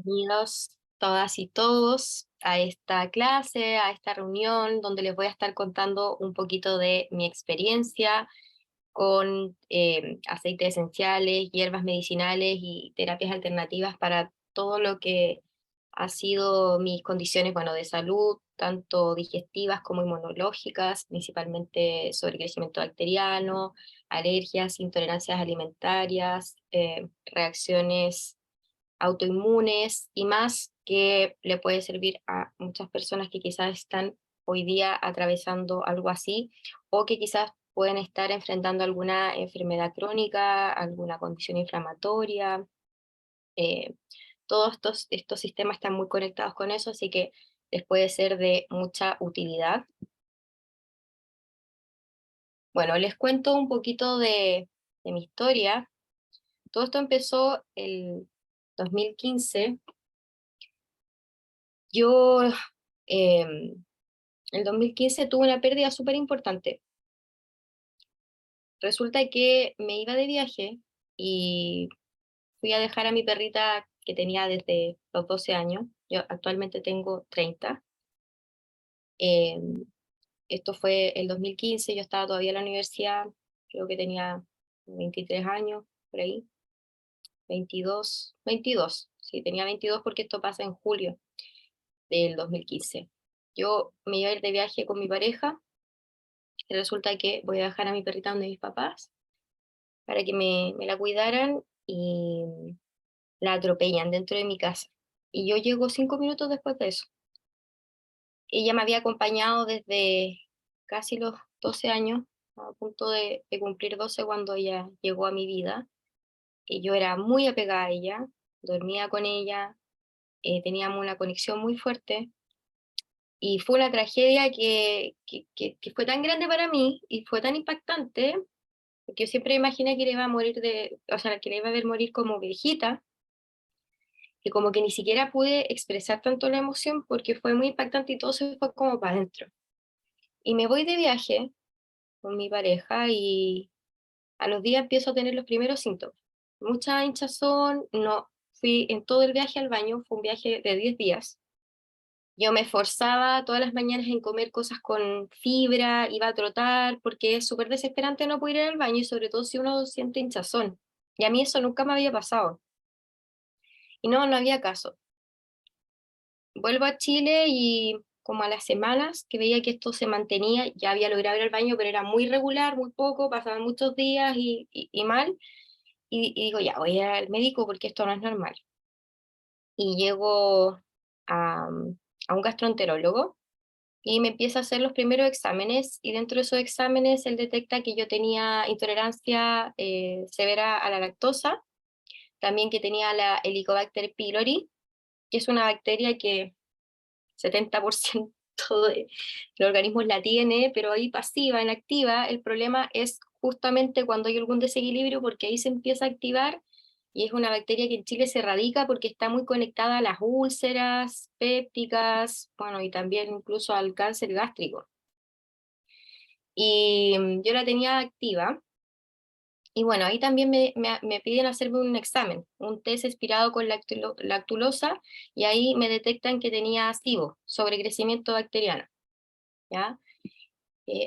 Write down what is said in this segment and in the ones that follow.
Bienvenidos todas y todos a esta clase, a esta reunión donde les voy a estar contando un poquito de mi experiencia con aceites esenciales, hierbas medicinales y terapias alternativas para todo lo que ha sido mis condiciones, bueno, de salud, tanto digestivas como inmunológicas, principalmente sobrecrecimiento bacteriano, alergias, intolerancias alimentarias, reacciones autoinmunes y más, que le puede servir a muchas personas que quizás están hoy día atravesando algo así, o que quizás pueden estar enfrentando alguna enfermedad crónica, alguna condición inflamatoria. eh, Todos estos sistemas están muy conectados con eso, así que les puede ser de mucha utilidad. Bueno, les cuento un poquito de mi historia. Todo esto empezó el 2015. Yo em, el 2015 tuve una pérdida súper importante. Resulta que me iba de viaje y fui a dejar a mi perrita que tenía desde los 12 años. Yo actualmente tengo 30. Em, Esto fue el 2015, yo estaba todavía en la universidad, creo que tenía 23 años, por ahí, 22, sí, tenía 22 porque esto pasa en julio del 2015. Yo me iba a ir de viaje con mi pareja y resulta que voy a dejar a mi perrita donde mis papás para que me la cuidaran y la atropellan dentro de mi casa. Y yo llego 5 minutos después de eso. Ella me había acompañado desde casi los 12 años, a punto de cumplir 12 cuando ella llegó a mi vida. Y yo era muy apegada a ella, dormía con ella, teníamos una conexión muy fuerte. Y fue una tragedia que fue tan grande para mí y fue tan impactante, porque yo siempre imaginé que le iba a morir o sea, que le iba a ver morir como viejita, que como que ni siquiera pude expresar tanto la emoción porque fue muy impactante y todo se fue como para adentro. Y me voy de viaje con mi pareja y a los días empiezo a tener los primeros síntomas. Mucha hinchazón, no fui en todo el viaje al baño, fue un viaje de 10 días. Yo me esforzaba todas las mañanas en comer cosas con fibra, iba a trotar, porque es súper desesperante no poder ir al baño y sobre todo si uno siente hinchazón. Y a mí eso nunca me había pasado. Y no había caso. Vuelvo a Chile y como a las semanas que veía que esto se mantenía, ya había logrado ir al baño, pero era muy regular, muy poco, pasaban muchos días y mal, y digo, ya, voy a ir al médico porque esto no es normal. Y llego a un gastroenterólogo y me empieza a hacer los primeros exámenes, y dentro de esos exámenes él detecta que yo tenía intolerancia severa a la lactosa, también que tenía la Helicobacter pylori, que es una bacteria que 70% de organismos la tiene, pero ahí pasiva, inactiva. El problema es justamente cuando hay algún desequilibrio, porque ahí se empieza a activar, y es una bacteria que en Chile se erradica porque está muy conectada a las úlceras pépticas, bueno, y también incluso al cáncer gástrico. Y yo la tenía activa, y bueno, ahí también me piden hacerme un examen, un test expirado con lactulosa, y ahí me detectan que tenía SIBO, sobrecrecimiento bacteriano, ¿ya?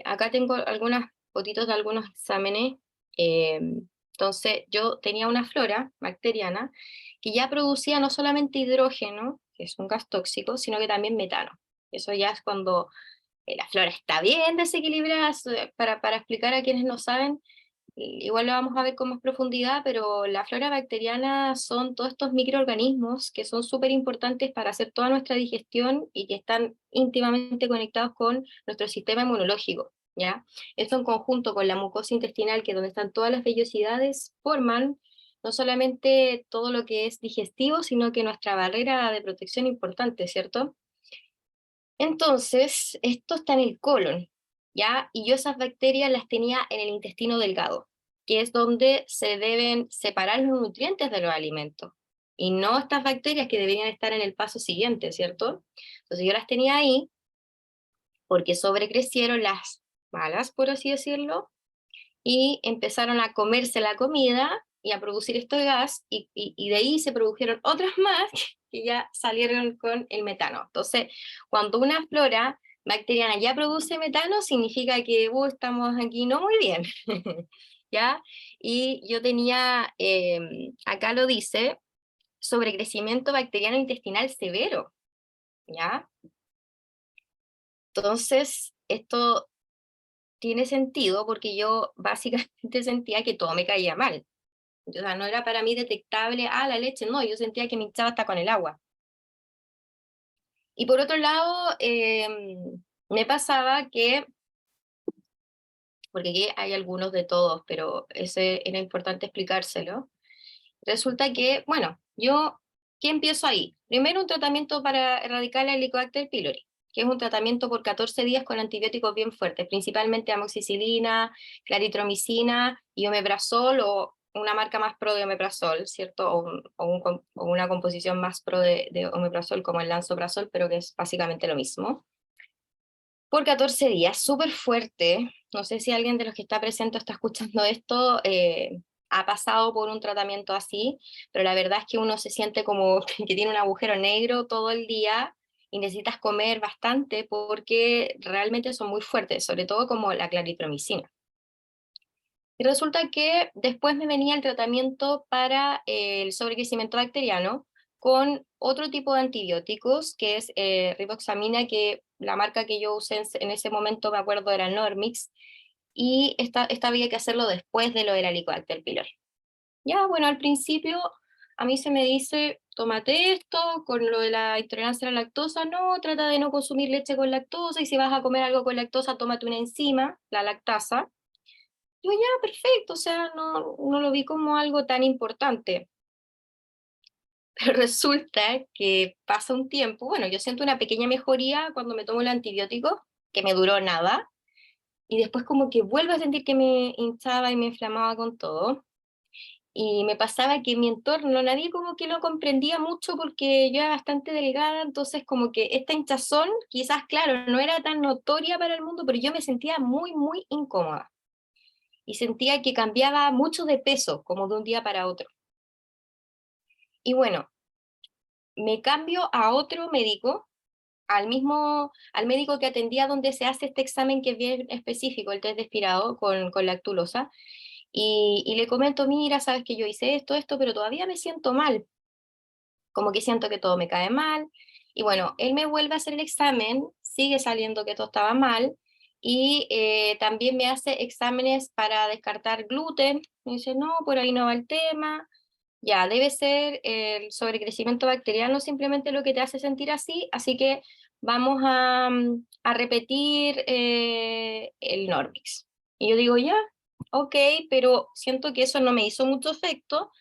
Acá tengo algunas fotitos de algunos exámenes. Entonces, yo tenía una flora bacteriana que ya producía no solamente hidrógeno, que es un gas tóxico, sino que también metano. Eso ya es cuando la flora está bien desequilibrada. Para explicar a quienes no saben, igual lo vamos a ver con más profundidad, pero la flora bacteriana son todos estos microorganismos que son súper importantes para hacer toda nuestra digestión y que están íntimamente conectados con nuestro sistema inmunológico, ¿ya? Esto en conjunto con la mucosa intestinal, que es donde están todas las vellosidades, forman no solamente todo lo que es digestivo, sino que nuestra barrera de protección importante, ¿cierto? Entonces, esto está en el colon, ¿ya? Y yo esas bacterias las tenía en el intestino delgado, que es donde se deben separar los nutrientes de los alimentos, y no estas bacterias que deberían estar en el paso siguiente, ¿cierto? Entonces yo las tenía ahí porque sobrecrecieron las malas, por así decirlo, y empezaron a comerse la comida, y a producir este gas, y de ahí se produjeron otras más que ya salieron con el metano. Entonces, cuando una flora bacteriana ya produce metano, significa que estamos aquí no muy bien. ¿Ya? Y yo tenía, acá lo dice, sobrecrecimiento bacteriano intestinal severo, ¿ya? Entonces, esto tiene sentido porque yo básicamente sentía que todo me caía mal. O sea, no era para mí detectable, la leche, no, yo sentía que me hinchaba hasta con el agua. Y por otro lado, me pasaba que, porque aquí hay algunos de todos, pero ese era importante explicárselo, resulta que, bueno, ¿qué empiezo ahí? Primero un tratamiento para erradicar el Helicobacter pylori, que es un tratamiento por 14 días con antibióticos bien fuertes, principalmente amoxicilina, claritromicina y omeprazol, o una marca más pro de omeprazol, ¿cierto? O una composición más pro de omeprazol como el lansoprazol, pero que es básicamente lo mismo. Por 14 días, súper fuerte. No sé si alguien de los que está presente o está escuchando esto ha pasado por un tratamiento así, pero la verdad es que uno se siente como que tiene un agujero negro todo el día y necesitas comer bastante porque realmente son muy fuertes, sobre todo como la claritromicina. Y resulta que después me venía el tratamiento para el sobrecrecimiento bacteriano con otro tipo de antibióticos, que es riboxamina, que la marca que yo usé en ese momento, me acuerdo, era Normix, y esta había que hacerlo después de lo del Helicobacter pylori. Ya, bueno, al principio a mí se me dice, tómate esto, con lo de la intolerancia a la lactosa, no, trata de no consumir leche con lactosa, y si vas a comer algo con lactosa, tómate una enzima, la lactasa. Yo ya, perfecto, o sea, no lo vi como algo tan importante. Pero resulta que pasa un tiempo, bueno, yo siento una pequeña mejoría cuando me tomo el antibiótico, que me duró nada, y después como que vuelvo a sentir que me hinchaba y me inflamaba con todo. Y me pasaba que en mi entorno nadie como que lo comprendía mucho porque yo era bastante delgada, entonces como que esta hinchazón, quizás, claro, no era tan notoria para el mundo, pero yo me sentía muy, muy incómoda. Y sentía que cambiaba mucho de peso, como de un día para otro. Y bueno, me cambio a otro médico, al médico que atendía donde se hace este examen que es bien específico, el test de expirado con lactulosa, y le comento, mira, sabes que yo hice esto, pero todavía me siento mal, como que siento que todo me cae mal, y bueno, él me vuelve a hacer el examen, sigue saliendo que todo estaba mal, y también me hace exámenes para descartar gluten, me dice, no, por ahí no va el tema, ya, debe ser el sobrecrecimiento bacteriano simplemente lo que te hace sentir así, así que vamos a repetir el Normix. Y yo digo, ya, ok, pero siento que eso no me hizo mucho efecto.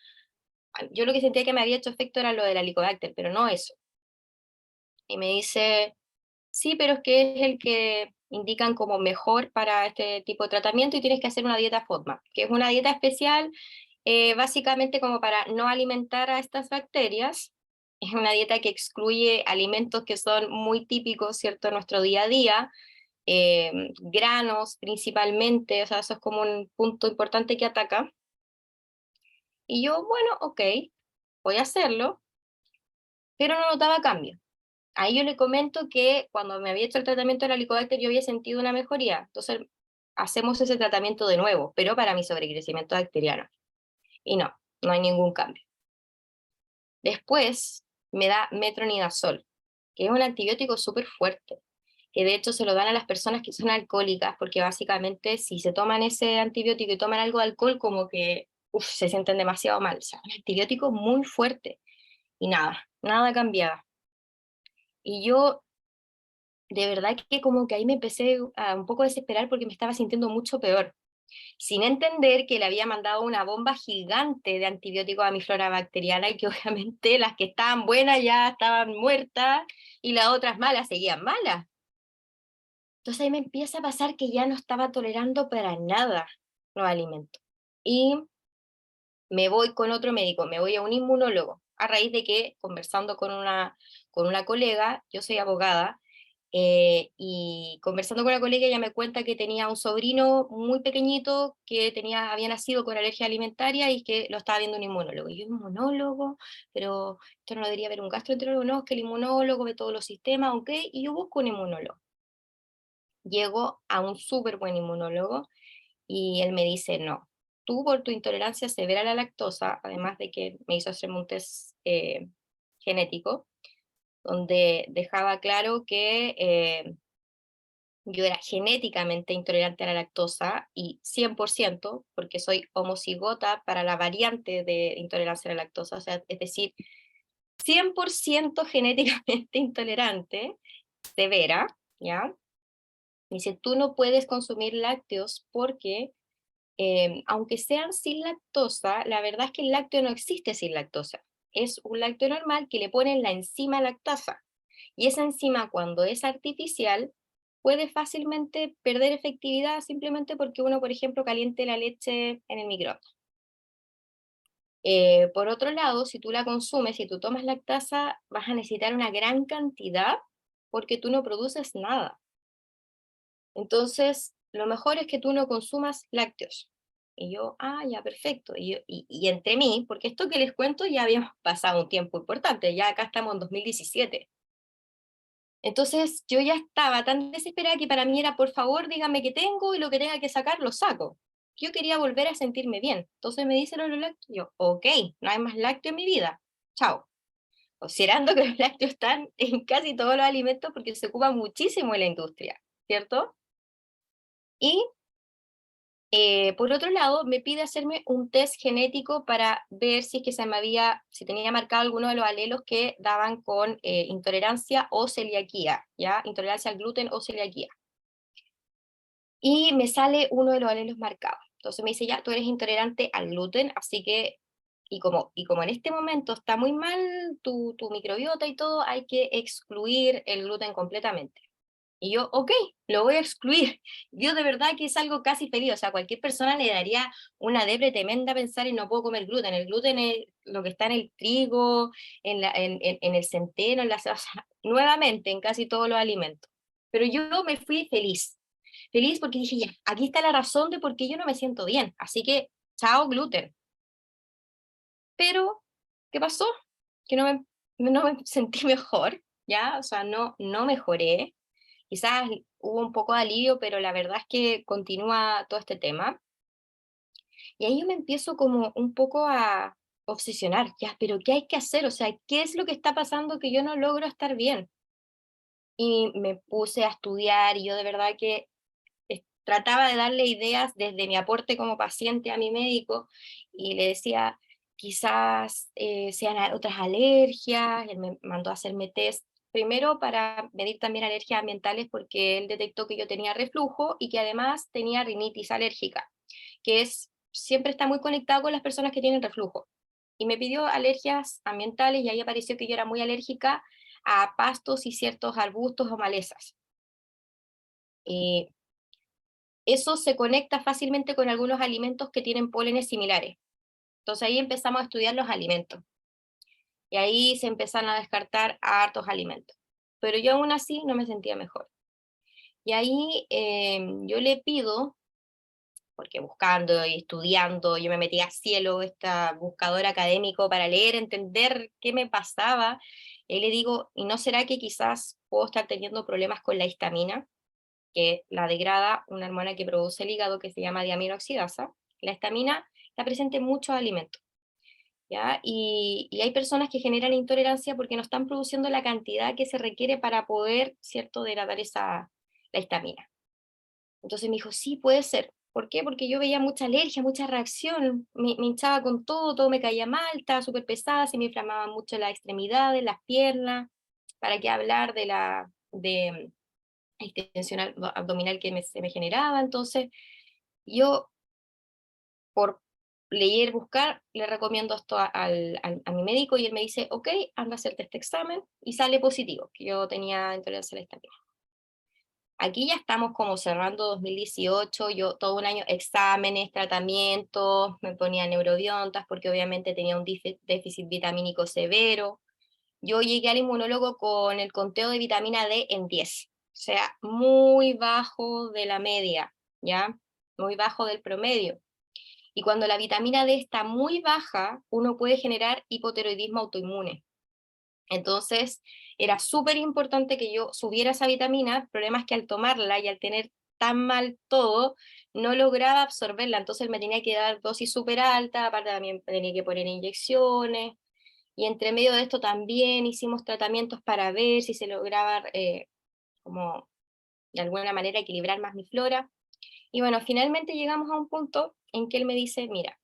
Yo lo que sentía que me había hecho efecto era lo del Helicobacter, pero no eso. Y me dice, sí, pero es que es el que indican como mejor para este tipo de tratamiento y tienes que hacer una dieta FODMAP, que es una dieta especial básicamente como para no alimentar a estas bacterias. Es una dieta que excluye alimentos que son muy típicos, ¿cierto?, en nuestro día a día, granos principalmente, o sea, eso es como un punto importante que ataca. Y yo, bueno, ok, voy a hacerlo, pero no notaba cambio. Ahí yo le comento que cuando me había hecho el tratamiento del Helicobacter yo había sentido una mejoría, entonces hacemos ese tratamiento de nuevo, pero para mi sobrecrecimiento bacteriano. Y no hay ningún cambio. Después me da metronidazol, que es un antibiótico súper fuerte, que de hecho se lo dan a las personas que son alcohólicas, porque básicamente si se toman ese antibiótico y toman algo de alcohol, como que se sienten demasiado mal. O sea, un antibiótico muy fuerte. Y nada cambiaba. Y yo, de verdad que como que ahí me empecé a un poco desesperar porque me estaba sintiendo mucho peor, sin entender que le había mandado una bomba gigante de antibióticos a mi flora bacteriana y que obviamente las que estaban buenas ya estaban muertas y las otras malas seguían malas. Entonces ahí me empieza a pasar que ya no estaba tolerando para nada los alimentos. Y me voy con otro médico, me voy a un inmunólogo, a raíz de que conversando con una colega, yo soy abogada, Y conversando con la colega, ella me cuenta que tenía un sobrino muy pequeñito que había nacido con alergia alimentaria y que lo estaba viendo un inmunólogo. Y yo, inmunólogo, pero esto no lo debería ver un gastroenterólogo, no, es que el inmunólogo ve todos los sistemas, ok, y yo busco un inmunólogo. Llego a un súper buen inmunólogo y él me dice, no, tú por tu intolerancia severa a la lactosa, además de que me hizo hacerme un test genético, donde dejaba claro que yo era genéticamente intolerante a la lactosa y 100%, porque soy homocigota para la variante de intolerancia a la lactosa, o sea, es decir, 100% genéticamente intolerante, severa, ¿ya? Me dice, tú no puedes consumir lácteos porque, aunque sean sin lactosa, la verdad es que el lácteo no existe sin lactosa. Es un lácteo normal que le ponen la enzima lactasa. Y esa enzima, cuando es artificial, puede fácilmente perder efectividad simplemente porque uno, por ejemplo, caliente la leche en el microondas. Por otro lado, si tú la consumes, si tú tomas lactasa, vas a necesitar una gran cantidad porque tú no produces nada. Entonces, lo mejor es que tú no consumas lácteos. Y yo, ya, perfecto. Y entre mí, porque esto que les cuento ya habíamos pasado un tiempo importante, ya acá estamos en 2017. Entonces yo ya estaba tan desesperada que para mí era, por favor, dígame qué tengo y lo que tenga que sacar, lo saco. Yo quería volver a sentirme bien. Entonces me dicen los lácteos, yo, ok, no hay más lácteo en mi vida. Chao. Considerando que los lácteos están en casi todos los alimentos porque se ocupa muchísimo en la industria, ¿cierto? Y por otro lado, me pide hacerme un test genético para ver si es que si tenía marcado alguno de los alelos que daban con intolerancia o celiaquía, ¿ya? Intolerancia al gluten o celiaquía. Y me sale uno de los alelos marcados. Entonces me dice, ya, tú eres intolerante al gluten, así que, y como en este momento está muy mal tu microbiota y todo, hay que excluir el gluten completamente. Y yo, ok, lo voy a excluir. Yo de verdad que es algo casi feliz, o sea, cualquier persona le daría una depre tremenda pensar en no puedo comer gluten. El gluten es lo que está en el trigo, en el centeno, o sea, nuevamente en casi todos los alimentos. Pero yo me fui feliz, feliz porque dije, ya, aquí está la razón de por qué yo no me siento bien, así que, chao gluten. Pero, ¿qué pasó? Que no me sentí mejor, ¿ya? O sea, no mejoré. Quizás hubo un poco de alivio, pero la verdad es que continúa todo este tema. Y ahí yo me empiezo como un poco a obsesionar, ya, pero ¿qué hay que hacer? O sea, ¿qué es lo que está pasando que yo no logro estar bien? Y me puse a estudiar y yo de verdad que trataba de darle ideas desde mi aporte como paciente a mi médico y le decía, quizás sean otras alergias, él me mandó a hacerme test, primero para medir también alergias ambientales porque él detectó que yo tenía reflujo y que además tenía rinitis alérgica, que siempre está muy conectado con las personas que tienen reflujo. Y me pidió alergias ambientales y ahí apareció que yo era muy alérgica a pastos y ciertos arbustos o malezas. Y eso se conecta fácilmente con algunos alimentos que tienen pólenes similares. Entonces ahí empezamos a estudiar los alimentos y ahí se empezaron a descartar hartos alimentos. Pero yo aún así no me sentía mejor. Y ahí yo le pido, porque buscando y estudiando, yo me metí a Cielo, esta buscador académico, para leer, entender qué me pasaba, y le digo, ¿y no será que quizás puedo estar teniendo problemas con la histamina? Que la degrada una hormona que produce el hígado que se llama diaminoxidasa. La histamina está presente en muchos alimentos, ¿ya? Y hay personas que generan intolerancia porque no están produciendo la cantidad que se requiere para poder, ¿cierto?, degradar la histamina. Entonces me dijo, sí, puede ser. ¿Por qué? Porque yo veía mucha alergia, mucha reacción, me hinchaba con todo me caía mal, estaba súper pesada, se me inflamaban mucho las extremidades, las piernas, para qué hablar de extensión abdominal que se me generaba. Entonces, yo, por leer, buscar, le recomiendo esto a mi médico y él me dice, ok, anda a hacerte este examen y sale positivo, que yo tenía intolerancia a la histamina. Aquí ya estamos como cerrando 2018, yo todo un año exámenes, tratamientos, me ponía neurobiontas porque obviamente tenía un déficit vitamínico severo. Yo llegué al inmunólogo con el conteo de vitamina D en 10. sea, muy bajo de la media, ¿ya? Muy bajo del promedio. Y cuando la vitamina D está muy baja, uno puede generar hipotiroidismo autoinmune. Entonces, era súper importante que yo subiera esa vitamina. El problema es que al tomarla y al tener tan mal todo, no lograba absorberla. Entonces me tenía que dar dosis súper alta, aparte también tenía que poner inyecciones. Y entre medio de esto también hicimos tratamientos para ver si se lograba como de alguna manera equilibrar más mi flora. Y bueno, finalmente llegamos a un punto en que él me dice, mira,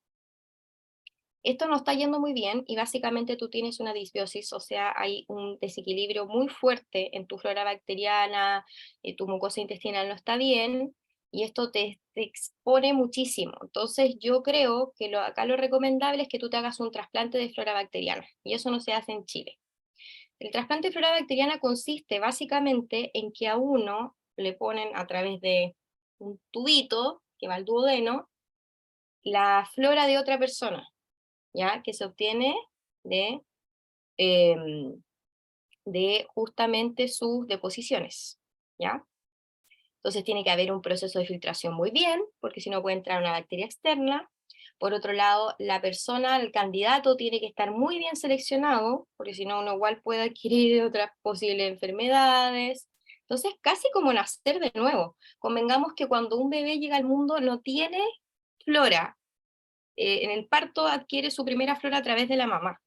esto no está yendo muy bien y básicamente tú tienes una disbiosis, o sea, hay un desequilibrio muy fuerte en tu flora bacteriana, tu mucosa intestinal no está bien y esto te expone muchísimo. Entonces yo creo que acá lo recomendable es que tú te hagas un trasplante de flora bacteriana y eso no se hace en Chile. El trasplante de flora bacteriana consiste básicamente en que a uno le ponen a través de un tubito que va al duodeno la flora de otra persona, ¿ya? Que se obtiene de, em, de justamente sus deposiciones, ¿ya? Entonces tiene que haber un proceso de filtración muy bien, porque si no puede entrar una bacteria externa. Por otro lado, la persona, el candidato, tiene que estar muy bien seleccionado, porque si no uno igual puede adquirir otras posibles enfermedades. Entonces, casi como nacer de nuevo. Convengamos que cuando un bebé llega al mundo no tiene flora. En el parto adquiere su primera flora a través de la mamá.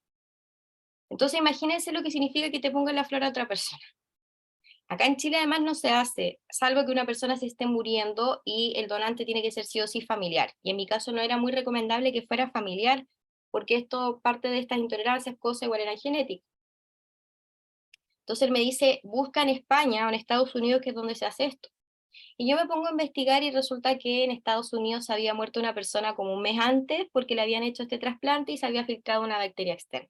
Entonces imagínense lo que significa que te pongan la flor a otra persona. Acá en Chile además no se hace, salvo que una persona se esté muriendo y el donante tiene que ser sí o sí familiar. Y en mi caso no era muy recomendable que fuera familiar, porque esto, parte de estas intolerancias, cosas igual eran genéticas. Entonces él me dice, busca en España o en Estados Unidos, que es donde se hace esto. Y yo me pongo a investigar y resulta que en Estados Unidos había muerto una persona como un mes antes porque le habían hecho este trasplante y se había filtrado una bacteria externa.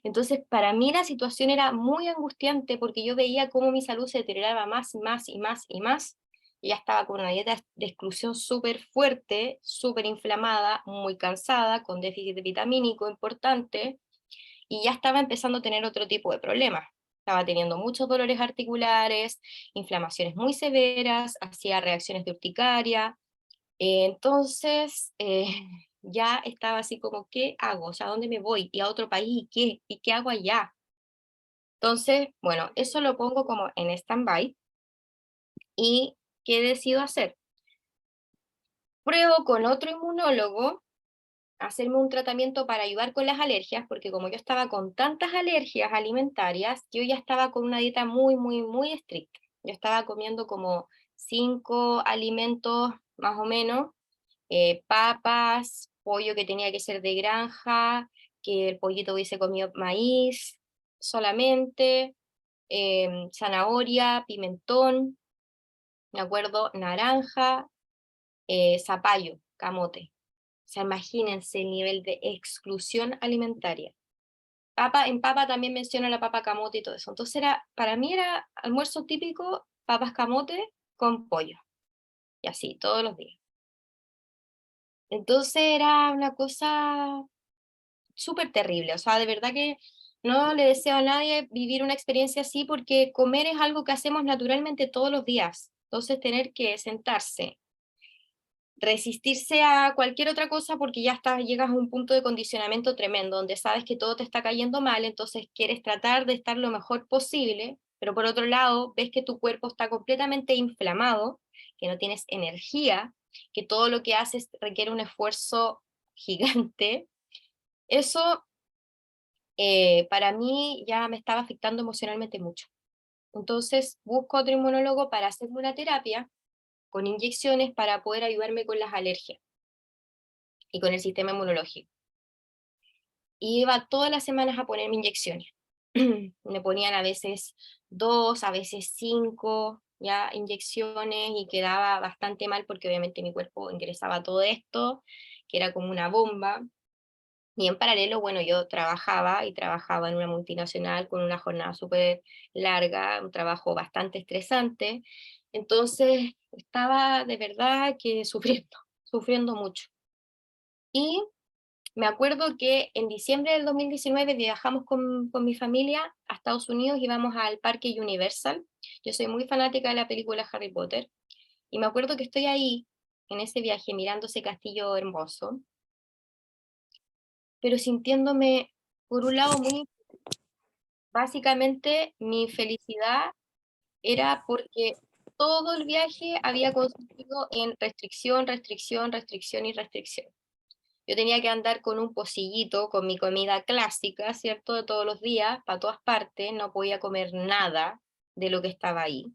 Entonces, para mí la situación era muy angustiante porque yo veía cómo mi salud se deterioraba más y más y más y más. Y ya estaba con una dieta de exclusión súper fuerte, súper inflamada, muy cansada, con déficit vitamínico importante, y ya estaba empezando a tener otro tipo de problemas. Estaba teniendo muchos dolores articulares, inflamaciones muy severas, hacía reacciones de urticaria. Entonces, ya estaba así como, ¿qué hago? O sea, ¿a dónde me voy? ¿Y a otro país? ¿Y qué? ¿Y qué hago allá? Entonces, bueno, eso lo pongo como en stand-by. ¿Y qué decido hacer? Pruebo con otro inmunólogo hacerme un tratamiento para ayudar con las alergias, porque como yo estaba con tantas alergias alimentarias, yo ya estaba con una dieta muy, muy, muy estricta. Yo estaba comiendo como 5 alimentos más o menos, papas, pollo que tenía que ser de granja, que el pollito hubiese comido maíz solamente, zanahoria, pimentón, me acuerdo, naranja, zapallo, camote. O sea, imagínense el nivel de exclusión alimentaria. En papa también menciono la papa camote y todo eso. Entonces para mí era almuerzo típico, papas camote con pollo. Y así, todos los días. Entonces era una cosa súper terrible. O sea, de verdad que no le deseo a nadie vivir una experiencia así porque comer es algo que hacemos naturalmente todos los días. Entonces tener que sentarse, resistirse a cualquier otra cosa porque ya llegas a un punto de condicionamiento tremendo, donde sabes que todo te está cayendo mal, entonces quieres tratar de estar lo mejor posible, pero por otro lado ves que tu cuerpo está completamente inflamado, que no tienes energía, que todo lo que haces requiere un esfuerzo gigante. Eso para mí ya me estaba afectando emocionalmente mucho. Entonces busco otro inmunólogo para hacerme una terapia con inyecciones para poder ayudarme con las alergias y con el sistema inmunológico. Y iba todas las semanas a ponerme inyecciones. Me ponían a veces 2, a veces 5 ya inyecciones y quedaba bastante mal porque obviamente mi cuerpo ingresaba todo esto, que era como una bomba. Y en paralelo, bueno, yo trabajaba y trabajaba en una multinacional con una jornada súper larga, un trabajo bastante estresante. Entonces estaba de verdad que sufriendo, sufriendo mucho. Y me acuerdo que en diciembre del 2019 viajamos con mi familia a Estados Unidos, íbamos al parque Universal. Yo soy muy fanática de la película Harry Potter, y me acuerdo que estoy ahí, en ese viaje, mirando ese castillo hermoso, pero sintiéndome, por un lado, muy, básicamente, mi felicidad era porque todo el viaje había consistido en restricción, restricción, restricción y restricción. Yo tenía que andar con un pocillito, con mi comida clásica, ¿cierto? De todos los días, para todas partes, no podía comer nada de lo que estaba ahí.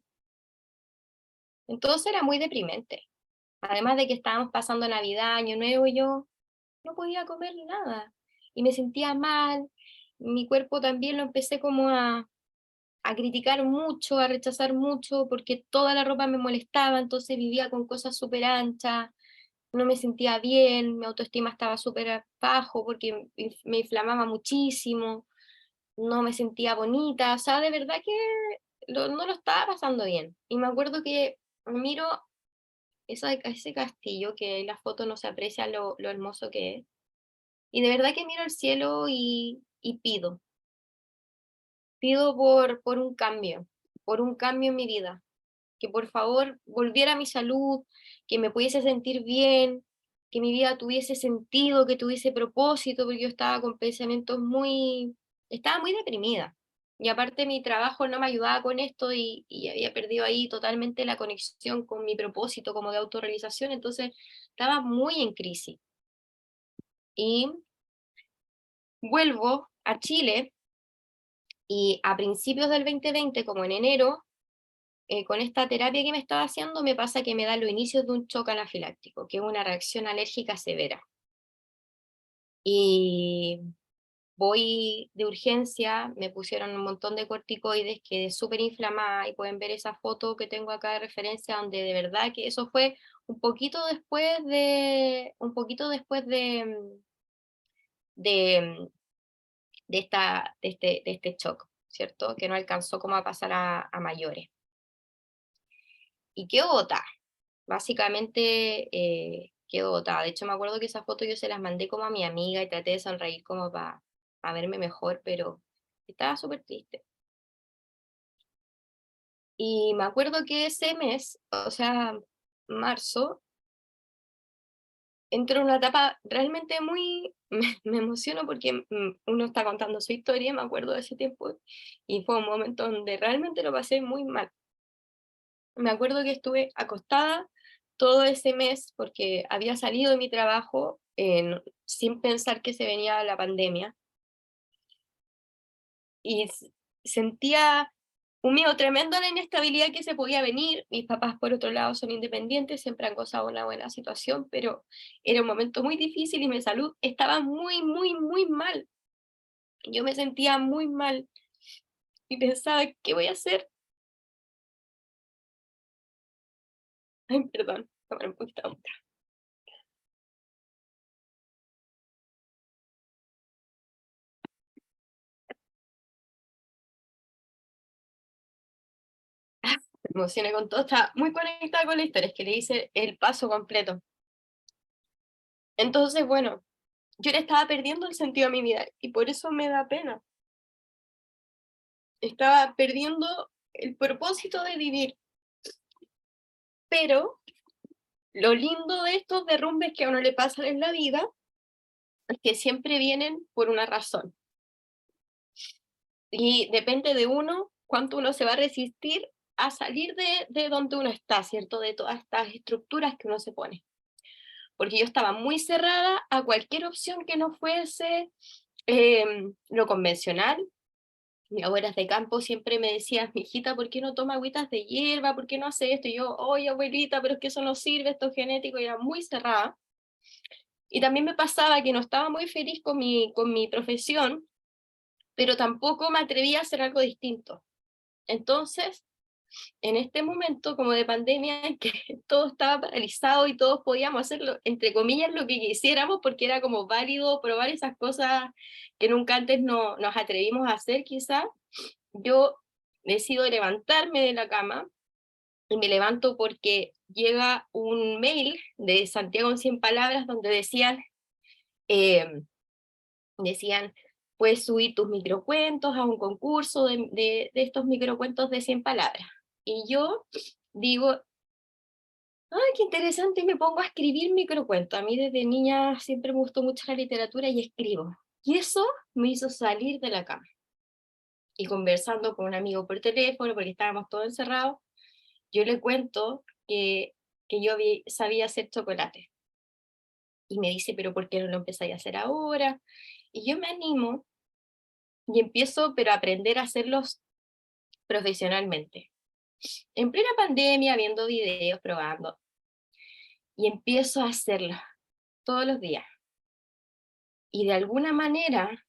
Entonces era muy deprimente. Además de que estábamos pasando Navidad, Año Nuevo, y yo no podía comer nada. Y me sentía mal, mi cuerpo también lo empecé como a criticar mucho, a rechazar mucho, porque toda la ropa me molestaba, entonces vivía con cosas súper anchas, no me sentía bien, mi autoestima estaba súper bajo porque me inflamaba muchísimo, no me sentía bonita, o sea, de verdad que no lo estaba pasando bien. Y me acuerdo que miro ese castillo, que en la foto no se aprecia lo hermoso que es, y de verdad que miro el cielo y pido por un cambio en mi vida, que por favor volviera a mi salud, que me pudiese sentir bien, que mi vida tuviese sentido, que tuviese propósito, porque yo estaba con pensamientos estaba muy deprimida. Y aparte mi trabajo no me ayudaba con esto y había perdido ahí totalmente la conexión con mi propósito como de autorrealización, entonces estaba muy en crisis. Y vuelvo a Chile y a principios del 2020, como en enero, con esta terapia que me estaba haciendo, me pasa que me da los inicios de un shock anafiláctico, que es una reacción alérgica severa. Y voy de urgencia, me pusieron un montón de corticoides, quedé súper inflamada y pueden ver esa foto que tengo acá de referencia, donde de verdad que eso fue un poquito después de este shock, ¿cierto? Que no alcanzó como a pasar a mayores. Y quedó botada. Básicamente quedó botada. De hecho, me acuerdo que esa foto yo se las mandé como a mi amiga y traté de sonreír como para verme mejor, pero estaba súper triste. Y me acuerdo que ese mes, o sea, marzo, entró en una etapa realmente muy, me emociono porque uno está contando su historia, me acuerdo de ese tiempo, y fue un momento donde realmente lo pasé muy mal. Me acuerdo que estuve acostada todo ese mes porque había salido de mi trabajo sin pensar que se venía la pandemia y sentía un miedo tremendo a la inestabilidad que se podía venir. Mis papás, por otro lado, son independientes, siempre han gozado de una buena situación, pero era un momento muy difícil y mi salud estaba muy, muy, muy mal. Yo me sentía muy mal y pensaba, ¿qué voy a hacer? Ay, perdón, tomar un poquito de agua. Me emocioné con todo, está muy conectada con la historia, es que le hice el paso completo. Entonces, bueno, yo le estaba perdiendo el sentido a mi vida y por eso me da pena. Estaba perdiendo el propósito de vivir, pero lo lindo de estos derrumbes que a uno le pasan en la vida es que siempre vienen por una razón. Y depende de uno cuánto uno se va a resistir a salir de donde uno está, ¿cierto? De todas estas estructuras que uno se pone. Porque yo estaba muy cerrada a cualquier opción que no fuese lo convencional. Mi abuelas de campo siempre me decían, mi hijita, ¿por qué no toma agüitas de hierba? ¿Por qué no hace esto? Y yo, oye, abuelita, pero es que eso no sirve, esto es genético, y era muy cerrada. Y también me pasaba que no estaba muy feliz con mi profesión, pero tampoco me atrevía a hacer algo distinto. Entonces, en este momento como de pandemia en que todo estaba paralizado y todos podíamos hacerlo, entre comillas, lo que quisiéramos, porque era como válido probar esas cosas que nunca antes no, nos atrevimos a hacer quizás, yo decido levantarme de la cama y me levanto porque llega un mail de Santiago en 100 palabras donde decían, decían, puedes subir tus microcuentos a un concurso de estos microcuentos de 100 palabras. Y yo digo, ay, qué interesante, y me pongo a escribir microcuentos. A mí desde niña siempre me gustó mucho la literatura y escribo. Y eso me hizo salir de la cama. Y conversando con un amigo por teléfono, porque estábamos todos encerrados, yo le cuento que yo sabía hacer chocolate. Y me dice, pero ¿por qué no lo empezáis a hacer ahora? Y yo me animo y empiezo, pero a aprender a hacerlos profesionalmente. En plena pandemia, viendo videos, probando. Y empiezo a hacerlo todos los días. Y de alguna manera,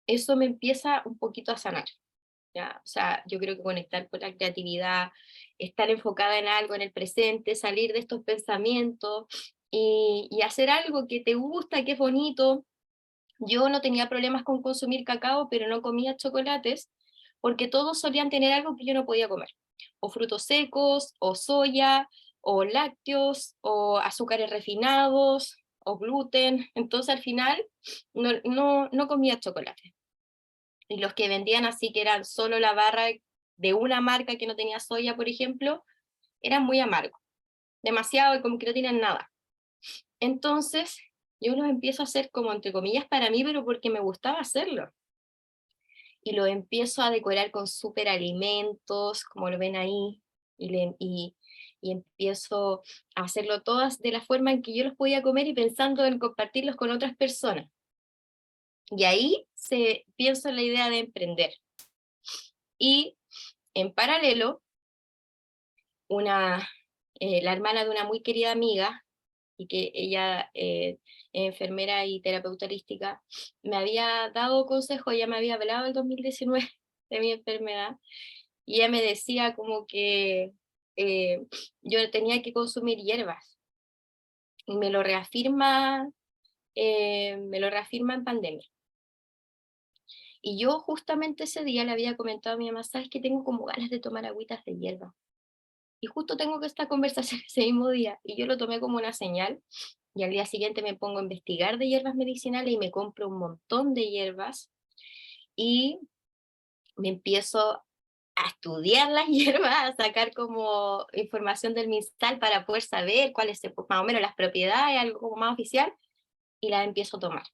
eso me empieza un poquito a sanar. ¿Ya? O sea, yo creo que conectar con la creatividad, estar enfocada en algo, en el presente, salir de estos pensamientos y hacer algo que te gusta, que es bonito. Yo no tenía problemas con consumir cacao, pero no comía chocolates, porque todos solían tener algo que yo no podía comer, o frutos secos, o soya, o lácteos, o azúcares refinados, o gluten. Entonces al final no comía chocolate. Y los que vendían así, que eran solo la barra de una marca que no tenía soya, por ejemplo, eran muy amargos, demasiado, y como que no tenían nada. Entonces yo los empiezo a hacer como entre comillas para mí, pero porque me gustaba hacerlo. Y los empiezo a decorar con súper alimentos, como lo ven ahí, y empiezo a hacerlo todas de la forma en que yo los podía comer y pensando en compartirlos con otras personas. Y ahí pienso en la idea de emprender. Y en paralelo, la hermana de una muy querida amiga, y que ella es enfermera y terapeuta holística, me había dado consejo, ella me había hablado el 2019 de mi enfermedad, y ella me decía como que yo tenía que consumir hierbas, y me lo reafirma en pandemia. Y yo justamente ese día le había comentado a mi mamá, sabes que tengo como ganas de tomar agüitas de hierba. Y justo tengo que esta conversación ese mismo día, y yo lo tomé como una señal, y al día siguiente me pongo a investigar de hierbas medicinales y me compro un montón de hierbas, y me empiezo a estudiar las hierbas, a sacar como información del MinSal para poder saber cuáles más o menos las propiedades, algo como más oficial, y las empiezo a tomar.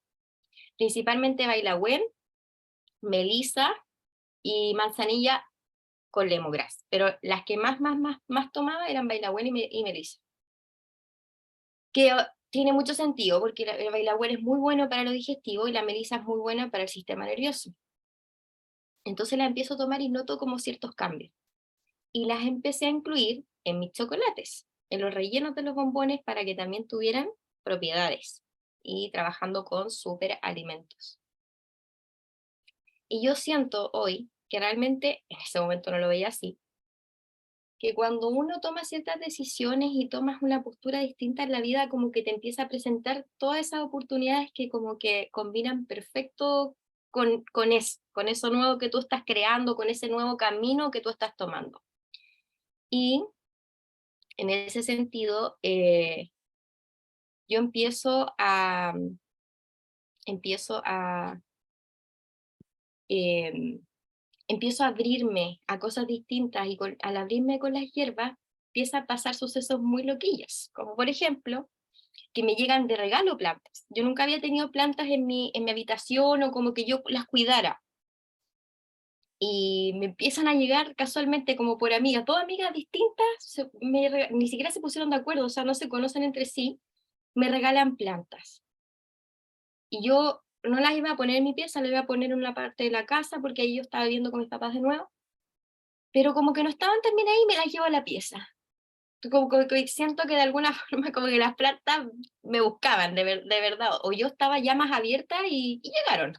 Principalmente bailagüen, melisa y manzanilla con lemongrass, pero las que más tomaba eran bailagüen y melisa. Que tiene mucho sentido, porque el bailagüen es muy bueno para lo digestivo y la melisa es muy buena para el sistema nervioso. Entonces la empiezo a tomar y noto como ciertos cambios. Y las empecé a incluir en mis chocolates, en los rellenos de los bombones, para que también tuvieran propiedades, y trabajando con superalimentos. Y yo siento hoy que realmente, en ese momento no lo veía así, que cuando uno toma ciertas decisiones y tomas una postura distinta en la vida, como que te empieza a presentar todas esas oportunidades que como que combinan perfecto con eso nuevo que tú estás creando, con ese nuevo camino que tú estás tomando. Y en ese sentido, yo empiezo a, em, empiezo a abrirme a cosas distintas, y al abrirme con las hierbas, empieza a pasar sucesos muy loquillos, como por ejemplo, que me llegan de regalo plantas. Yo nunca había tenido plantas en mi habitación, o como que yo las cuidara. Y me empiezan a llegar casualmente como por amigas, todas amigas distintas, ni siquiera se pusieron de acuerdo, o sea, no se conocen entre sí, me regalan plantas. Y yo no las iba a poner en mi pieza, las iba a poner en una parte de la casa, porque ahí yo estaba viviendo con mis papás de nuevo, pero como que no estaban también ahí, me las llevo a la pieza. Como que siento que de alguna forma como que las plantas me buscaban de verdad, o yo estaba ya más abierta y llegaron.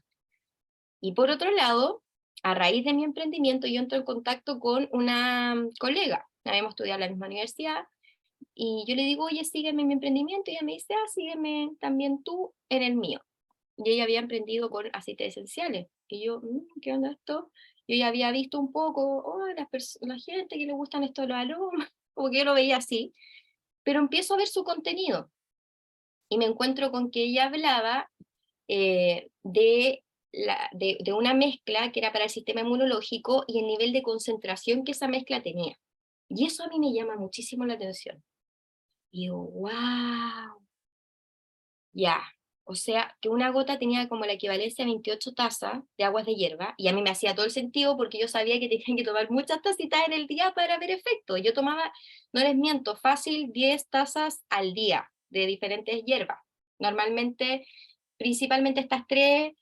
Y por otro lado, a raíz de mi emprendimiento, yo entro en contacto con una colega, habíamos estudiado en la misma universidad, y yo le digo, oye, sígueme en mi emprendimiento, y ella me dice, ah, sígueme también tú en el mío. Y ella había emprendido con aceites esenciales, y yo, ¿qué onda esto? Yo ya había visto un poco, la gente que le gustan esto de los aromas, como que yo lo veía así, pero empiezo a ver su contenido, y me encuentro con que ella hablaba de una mezcla que era para el sistema inmunológico y el nivel de concentración que esa mezcla tenía. Y eso a mí me llama muchísimo la atención. Y digo, wow, ya. O sea, que una gota tenía como la equivalencia a 28 tazas de aguas de hierba, y a mí me hacía todo el sentido porque yo sabía que tenían que tomar muchas tacitas en el día para ver efecto. Yo tomaba, no les miento, fácil 10 tazas al día de diferentes hierbas. Normalmente, principalmente estas tres,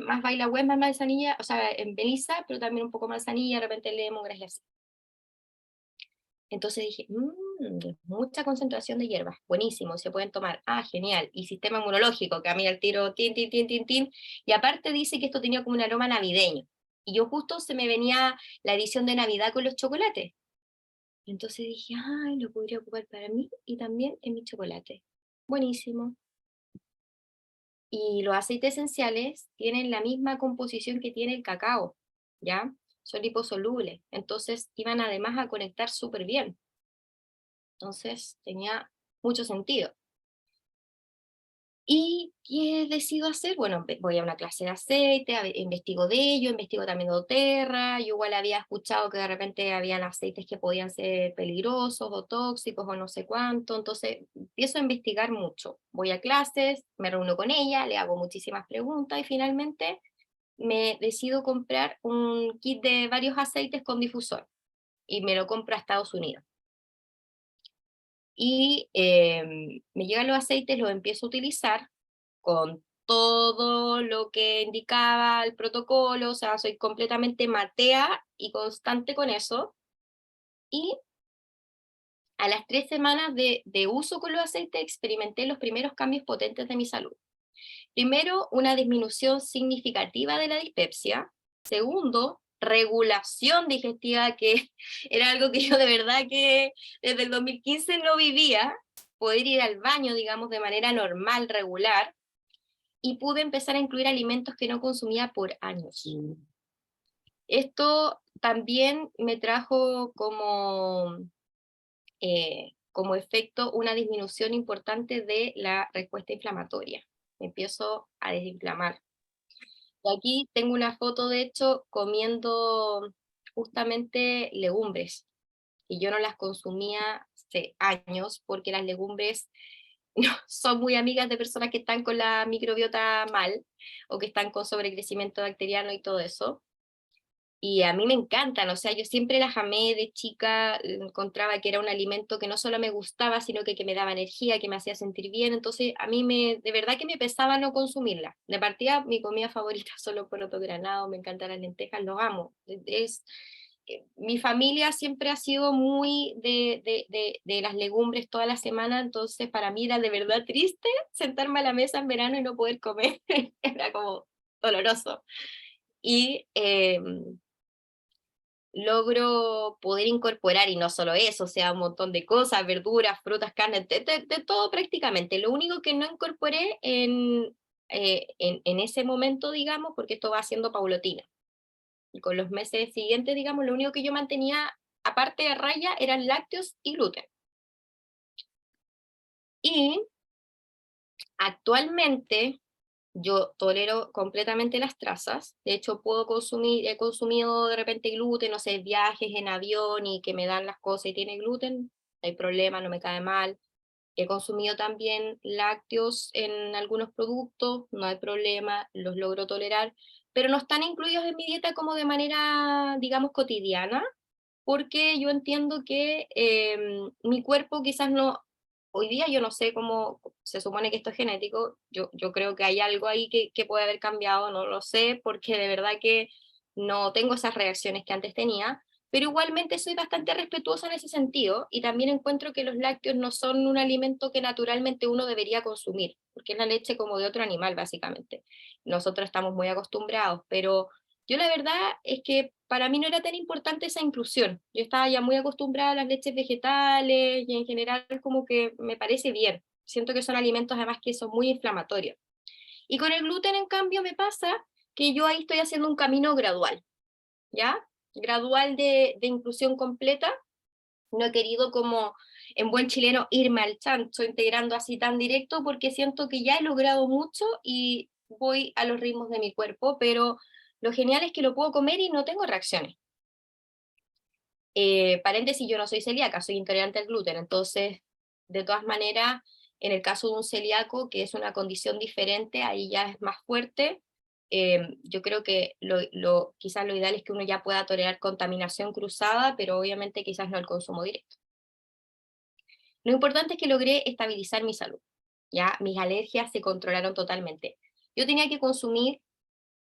más bailagüez, más manzanilla, o sea, en melisa, pero también un poco manzanilla, de repente lemongrass y así. Entonces dije, mucha concentración de hierbas, buenísimo, se pueden tomar, genial, y sistema inmunológico, que a mí el tiro, tin, tin, tin, tin, tin, y aparte dice que esto tenía como un aroma navideño, y yo justo se me venía la edición de Navidad con los chocolates, entonces dije, ay, lo podría ocupar para mí, y también en mi chocolate, buenísimo. Y los aceites esenciales tienen la misma composición que tiene el cacao, ¿ya? Son liposolubles, entonces iban además a conectar súper bien. Entonces tenía mucho sentido. ¿Y qué decido hacer? Bueno, voy a una clase de aceite, investigo de ello, investigo también de doTERRA. Yo igual había escuchado que de repente habían aceites que podían ser peligrosos o tóxicos o no sé cuánto, entonces empiezo a investigar mucho. Voy a clases, me reúno con ella, le hago muchísimas preguntas y finalmente me decido comprar un kit de varios aceites con difusor y me lo compro a Estados Unidos. Y me llegan los aceites, los empiezo a utilizar con todo lo que indicaba el protocolo, o sea, soy completamente matea y constante con eso. Y a las 3 semanas de uso con los aceites experimenté los primeros cambios potentes de mi salud. Primero, una disminución significativa de la dispepsia. Segundo, regulación digestiva, que era algo que yo de verdad que desde el 2015 no vivía, poder ir al baño, digamos, de manera normal, regular, y pude empezar a incluir alimentos que no consumía por años. Esto también me trajo como efecto una disminución importante de la respuesta inflamatoria. Me empiezo a desinflamar. Y aquí tengo una foto, de hecho, comiendo justamente legumbres, y yo no las consumía hace años porque las legumbres no, son muy amigas de personas que están con la microbiota mal o que están con sobrecrecimiento bacteriano y todo eso. Y a mí me encantan, o sea, yo siempre las amé de chica, encontraba que era un alimento que no solo me gustaba, sino que me daba energía, que me hacía sentir bien, entonces a mí de verdad que me pesaba no consumirla. De partida, mi comida favorita son los porotos granados, me encantan las lentejas, los amo. Mi familia siempre ha sido muy de las legumbres toda la semana, entonces para mí era de verdad triste sentarme a la mesa en verano y no poder comer, era como doloroso. Y logro poder incorporar, y no solo eso, o sea, un montón de cosas, verduras, frutas, carnes, de todo prácticamente. Lo único que no incorporé en ese momento, digamos, porque esto va siendo paulatino. Y con los meses siguientes, digamos, lo único que yo mantenía, aparte de raya, eran lácteos y gluten. Y actualmente yo tolero completamente las trazas, de hecho he consumido de repente gluten, no sé, viajes en avión y que me dan las cosas y tiene gluten, no hay problema, no me cae mal. He consumido también lácteos en algunos productos, no hay problema, los logro tolerar, pero no están incluidos en mi dieta como de manera, digamos, cotidiana, porque yo entiendo que mi cuerpo quizás no, hoy día yo no sé cómo, se supone que esto es genético, yo creo que hay algo ahí que puede haber cambiado, no lo sé, porque de verdad que no tengo esas reacciones que antes tenía, pero igualmente soy bastante respetuosa en ese sentido, y también encuentro que los lácteos no son un alimento que naturalmente uno debería consumir, porque es la leche como de otro animal, básicamente. Nosotros estamos muy acostumbrados, pero yo la verdad es que para mí no era tan importante esa inclusión. Yo estaba ya muy acostumbrada a las leches vegetales y en general como que me parece bien. Siento que son alimentos además que son muy inflamatorios. Y con el gluten, en cambio, me pasa que yo ahí estoy haciendo un camino gradual, ¿ya? Gradual de inclusión completa. No he querido como en buen chileno irme al chancho integrando así tan directo porque siento que ya he logrado mucho y voy a los ritmos de mi cuerpo, pero lo genial es que lo puedo comer y no tengo reacciones. Paréntesis, yo no soy celíaca, soy intolerante al gluten, entonces, de todas maneras, en el caso de un celíaco, que es una condición diferente, ahí ya es más fuerte. Yo creo que quizás lo ideal es que uno ya pueda tolerar contaminación cruzada, pero obviamente quizás no el consumo directo. Lo importante es que logré estabilizar mi salud, ya mis alergias se controlaron totalmente. Yo tenía que consumir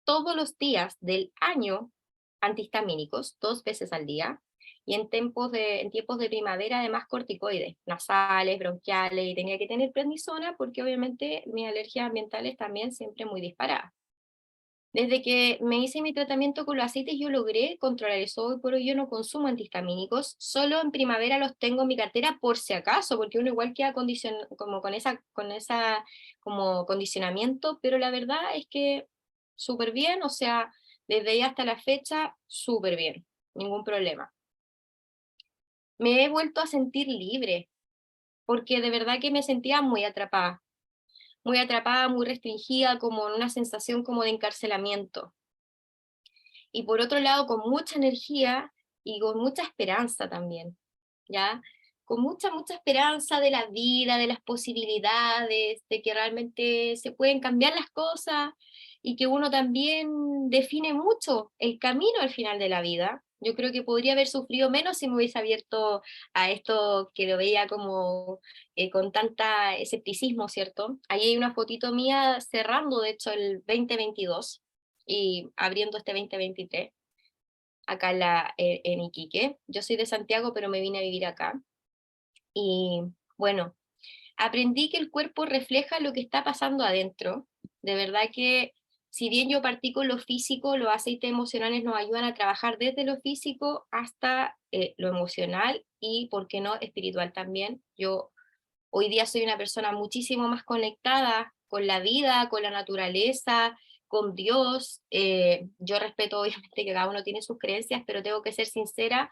todos los días del año antihistamínicos, 2 veces al día, y en tiempos de primavera además corticoides, nasales, bronquiales, y tenía que tener prednisona porque obviamente mis alergias ambientales también siempre muy disparadas. Desde que me hice mi tratamiento con los aceites yo logré controlar eso, hoy por hoy yo no consumo antihistamínicos, solo en primavera los tengo en mi cartera por si acaso, porque uno igual queda como con esa como condicionamiento, pero la verdad es que súper bien, o sea, desde ahí hasta la fecha, súper bien, ningún problema. Me he vuelto a sentir libre, porque de verdad que me sentía muy atrapada, muy restringida, como en una sensación como de encarcelamiento. Y por otro lado con mucha energía y con mucha esperanza también, ¿ya? Con mucha, mucha esperanza de la vida, de las posibilidades, de que realmente se pueden cambiar las cosas y que uno también define mucho el camino al final de la vida. Yo creo que podría haber sufrido menos si me hubiese abierto a esto que lo veía como con tanta escepticismo, ¿cierto? Ahí hay una fotito mía cerrando, de hecho, el 2022 y abriendo este 2023 acá en Iquique. Yo soy de Santiago, pero me vine a vivir acá. Y bueno, aprendí que el cuerpo refleja lo que está pasando adentro. De verdad que si bien yo partí con lo físico, los aceites emocionales nos ayudan a trabajar desde lo físico hasta lo emocional y, ¿por qué no?, espiritual también. Yo hoy día soy una persona muchísimo más conectada con la vida, con la naturaleza, con Dios. Yo respeto obviamente que cada uno tiene sus creencias, pero tengo que ser sincera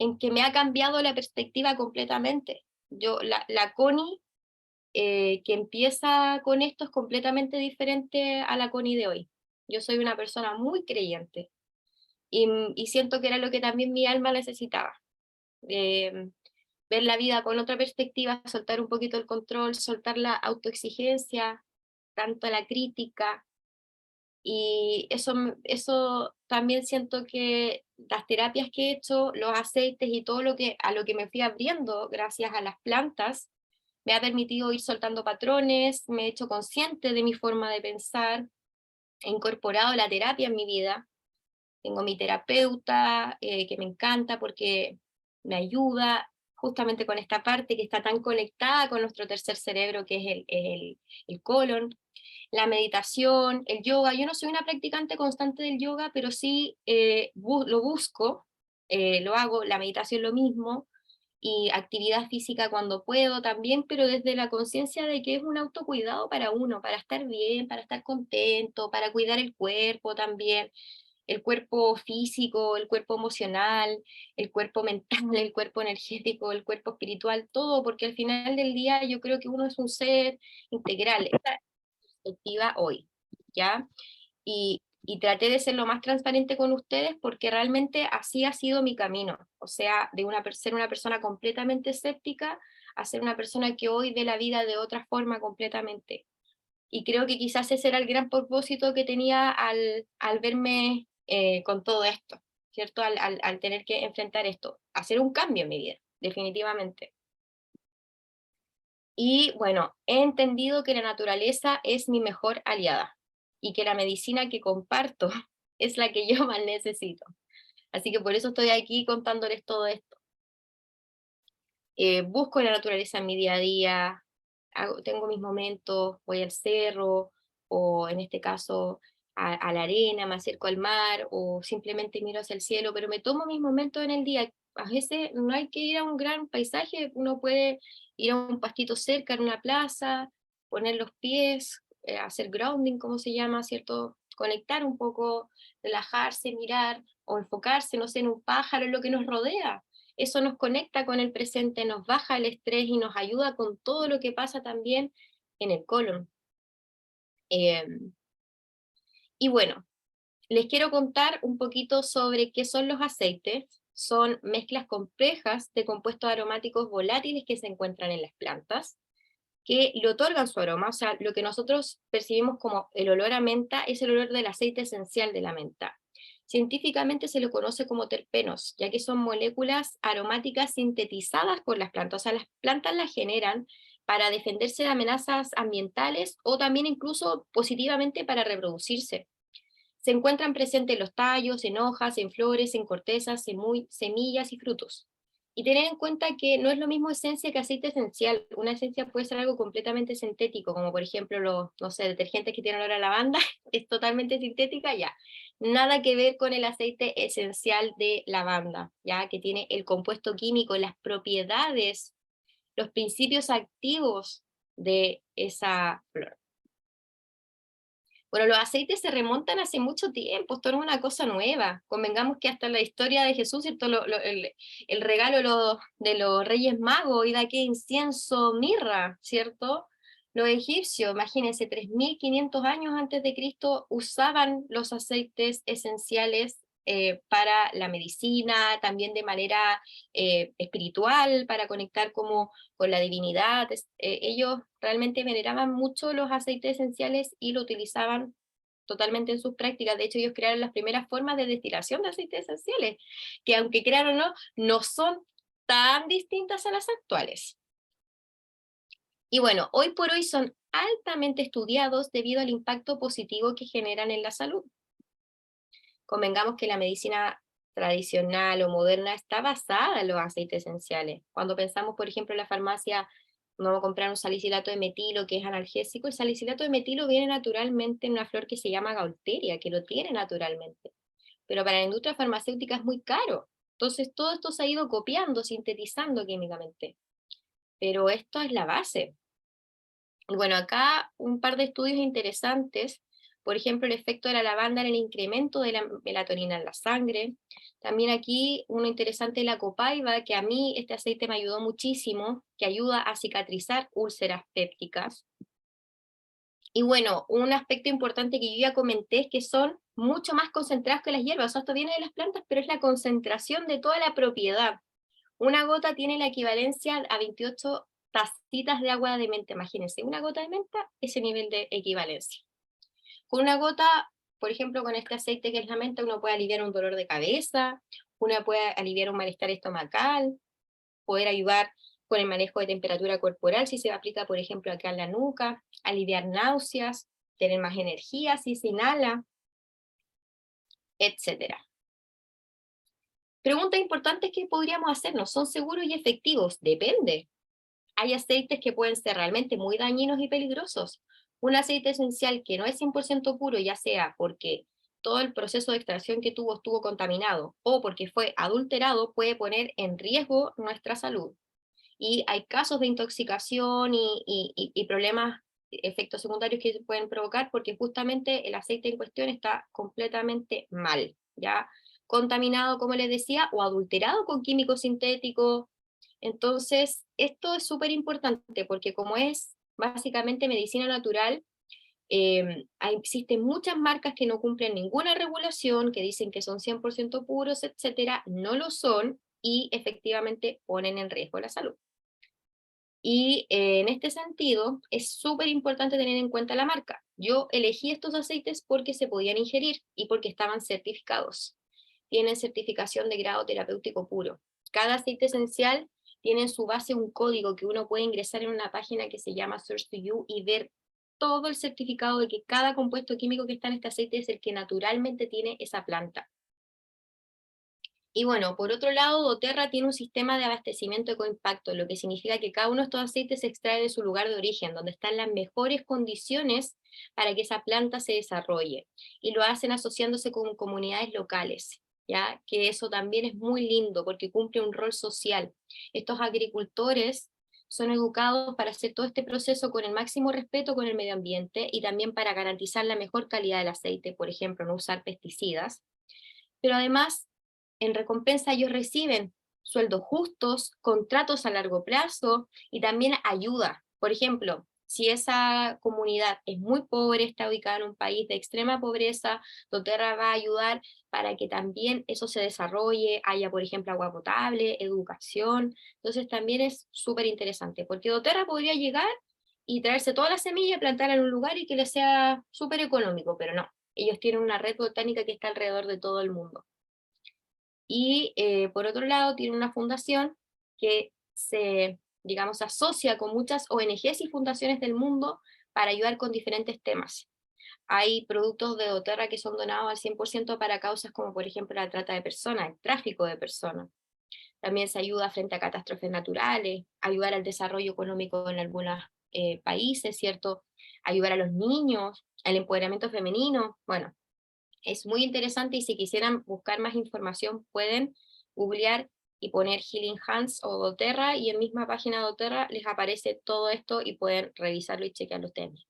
en que me ha cambiado la perspectiva completamente. La Connie que empieza con esto es completamente diferente a la Connie de hoy. Yo soy una persona muy creyente y siento que era lo que también mi alma necesitaba. Eh, Ver la vida con otra perspectiva, soltar un poquito el control, soltar la autoexigencia, tanto la crítica, y eso también siento que las terapias que he hecho, los aceites y todo a lo que me fui abriendo gracias a las plantas, me ha permitido ir soltando patrones, me he hecho consciente de mi forma de pensar, he incorporado la terapia en mi vida, tengo mi terapeuta, que me encanta porque me ayuda justamente con esta parte que está tan conectada con nuestro tercer cerebro, que es el colon, la meditación, el yoga. Yo no soy una practicante constante del yoga, pero sí lo busco, lo hago, la meditación lo mismo, y actividad física cuando puedo también, pero desde la conciencia de que es un autocuidado para uno, para estar bien, para estar contento, para cuidar el cuerpo también, el cuerpo físico, el cuerpo emocional, el cuerpo mental, el cuerpo energético, el cuerpo espiritual, todo, porque al final del día yo creo que uno es un ser integral. Esa es la perspectiva hoy, ¿ya? Y traté de ser lo más transparente con ustedes porque realmente así ha sido mi camino. O sea, ser una persona completamente escéptica a ser una persona que hoy ve la vida de otra forma completamente. Y creo que quizás ese era el gran propósito que tenía al verme con todo esto, ¿cierto? Al tener que enfrentar esto, hacer un cambio en mi vida, definitivamente. Y bueno, he entendido que la naturaleza es mi mejor aliada y que la medicina que comparto es la que yo más necesito. Así que por eso estoy aquí contándoles todo esto. Busco la naturaleza en mi día a día, tengo mis momentos, voy al cerro, o en este caso a la arena, me acerco al mar, o simplemente miro hacia el cielo, pero me tomo mis momentos en el día. A veces no hay que ir a un gran paisaje, uno puede ir a un pastito cerca, en una plaza, poner los pies, hacer grounding, como se llama, ¿cierto? Conectar un poco, relajarse, mirar, o enfocarse, no sé, en un pájaro, en lo que nos rodea. Eso nos conecta con el presente, nos baja el estrés y nos ayuda con todo lo que pasa también en el colon. Y bueno, les quiero contar un poquito sobre qué son los aceites. Son mezclas complejas de compuestos aromáticos volátiles que se encuentran en las plantas, que le otorgan su aroma. O sea, lo que nosotros percibimos como el olor a menta es el olor del aceite esencial de la menta. Científicamente se lo conoce como terpenos, ya que son moléculas aromáticas sintetizadas por las plantas. O sea, las plantas las generan para defenderse de amenazas ambientales o también incluso positivamente para reproducirse. Se encuentran presentes en los tallos, en hojas, en flores, en cortezas, semillas y frutos. Y tener en cuenta que no es lo mismo esencia que aceite esencial. Una esencia puede ser algo completamente sintético, como por ejemplo los, no sé, detergentes que tienen olor a lavanda, es totalmente sintética, ya. Nada que ver con el aceite esencial de lavanda, ya, que tiene el compuesto químico, las propiedades, los principios activos de esa flor. Bueno, los aceites se remontan hace mucho tiempo, esto no es una cosa nueva. Convengamos que hasta la historia de Jesús, ¿cierto? El regalo de los Reyes Magos, y da que incienso, mirra, ¿cierto? Los egipcios, imagínense, 3.500 años antes de Cristo usaban los aceites esenciales para la medicina, también de manera espiritual, para conectar como con la divinidad. Ellos realmente veneraban mucho los aceites esenciales y lo utilizaban totalmente en sus prácticas. De hecho, ellos crearon las primeras formas de destilación de aceites esenciales, que aunque crean o no, no son tan distintas a las actuales. Y bueno, hoy por hoy son altamente estudiados debido al impacto positivo que generan en la salud. Convengamos que la medicina tradicional o moderna está basada en los aceites esenciales. Cuando pensamos, por ejemplo, en la farmacia, vamos a comprar un salicilato de metilo que es analgésico, el salicilato de metilo viene naturalmente en una flor que se llama Gaulteria, que lo tiene naturalmente. Pero para la industria farmacéutica es muy caro. Entonces todo esto se ha ido copiando, sintetizando químicamente. Pero esto es la base. Y bueno, acá un par de estudios interesantes, por ejemplo, el efecto de la lavanda en el incremento de la melatonina en la sangre. También aquí uno interesante, la copaiba, que a mí este aceite me ayudó muchísimo, que ayuda a cicatrizar úlceras pépticas. Y bueno, un aspecto importante que yo ya comenté es que son mucho más concentrados que las hierbas. O sea, esto viene de las plantas, pero es la concentración de toda la propiedad. Una gota tiene la equivalencia a 28 tacitas de agua de menta. Imagínense, una gota de menta, ese nivel de equivalencia. Con una gota, por ejemplo, con este aceite que es la menta, uno puede aliviar un dolor de cabeza, uno puede aliviar un malestar estomacal, poder ayudar con el manejo de temperatura corporal si se aplica, por ejemplo, acá en la nuca, aliviar náuseas, tener más energía si se inhala, etc. Preguntas importantes que podríamos hacernos, ¿son seguros y efectivos? Depende. Hay aceites que pueden ser realmente muy dañinos y peligrosos. Un aceite esencial que no es 100% puro, ya sea porque todo el proceso de extracción que tuvo estuvo contaminado o porque fue adulterado, puede poner en riesgo nuestra salud. Y hay casos de intoxicación y problemas, efectos secundarios que se pueden provocar porque justamente el aceite en cuestión está completamente mal, ya contaminado, como les decía, o adulterado con químicos sintéticos. Entonces, esto es súper importante porque como es básicamente medicina natural, existen muchas marcas que no cumplen ninguna regulación, que dicen que son 100% puros, etcétera, no lo son y efectivamente ponen en riesgo la salud. Y en este sentido, es súper importante tener en cuenta la marca. Yo elegí estos aceites porque se podían ingerir y porque estaban certificados. Tienen certificación de grado terapéutico puro. Cada aceite esencial tiene en su base un código que uno puede ingresar en una página que se llama Search to You y ver todo el certificado de que cada compuesto químico que está en este aceite es el que naturalmente tiene esa planta. Y bueno, por otro lado, doTERRA tiene un sistema de abastecimiento ecoimpacto, lo que significa que cada uno de estos aceites se extrae de su lugar de origen, donde están las mejores condiciones para que esa planta se desarrolle. Y lo hacen asociándose con comunidades locales, ¿ya? Que eso también es muy lindo porque cumple un rol social. Estos agricultores son educados para hacer todo este proceso con el máximo respeto con el medio ambiente y también para garantizar la mejor calidad del aceite, por ejemplo, no usar pesticidas. Pero además, en recompensa ellos reciben sueldos justos, contratos a largo plazo y también ayuda. Por ejemplo, Si esa comunidad es muy pobre, está ubicada en un país de extrema pobreza, doTERRA va a ayudar para que también eso se desarrolle, haya, por ejemplo, agua potable, educación. Entonces también es súper interesante, porque doTERRA podría llegar y traerse toda la semilla, plantarla en un lugar y que le sea súper económico, pero no. Ellos tienen una red botánica que está alrededor de todo el mundo. Y por otro lado, tiene una fundación que se, digamos, asocia con muchas ONGs y fundaciones del mundo para ayudar con diferentes temas. Hay productos de doTERRA que son donados al 100% para causas como, por ejemplo, la trata de personas, el tráfico de personas. También se ayuda frente a catástrofes naturales, ayudar al desarrollo económico en algunos países, ¿cierto? Ayudar a los niños, al empoderamiento femenino. Bueno, es muy interesante y si quisieran buscar más información pueden googlear y poner Healing Hands o doTERRA y en misma página de doTERRA les aparece todo esto y pueden revisarlo y chequearlo ustedes mismos.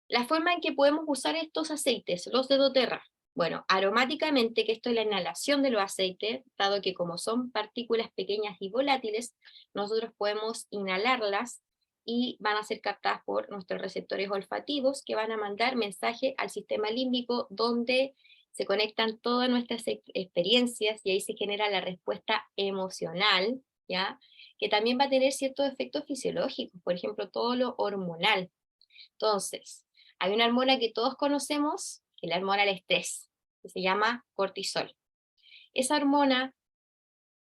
La forma en que podemos usar estos aceites, los de doTERRA. Bueno, aromáticamente, que esto es la inhalación de los aceites, dado que como son partículas pequeñas y volátiles, nosotros podemos inhalarlas y van a ser captadas por nuestros receptores olfativos que van a mandar mensaje al sistema límbico donde se conectan todas nuestras experiencias y ahí se genera la respuesta emocional, ¿ya? Que también va a tener ciertos efectos fisiológicos, por ejemplo, todo lo hormonal. Entonces, hay una hormona que todos conocemos, que es la hormona del estrés, que se llama cortisol. Esa hormona,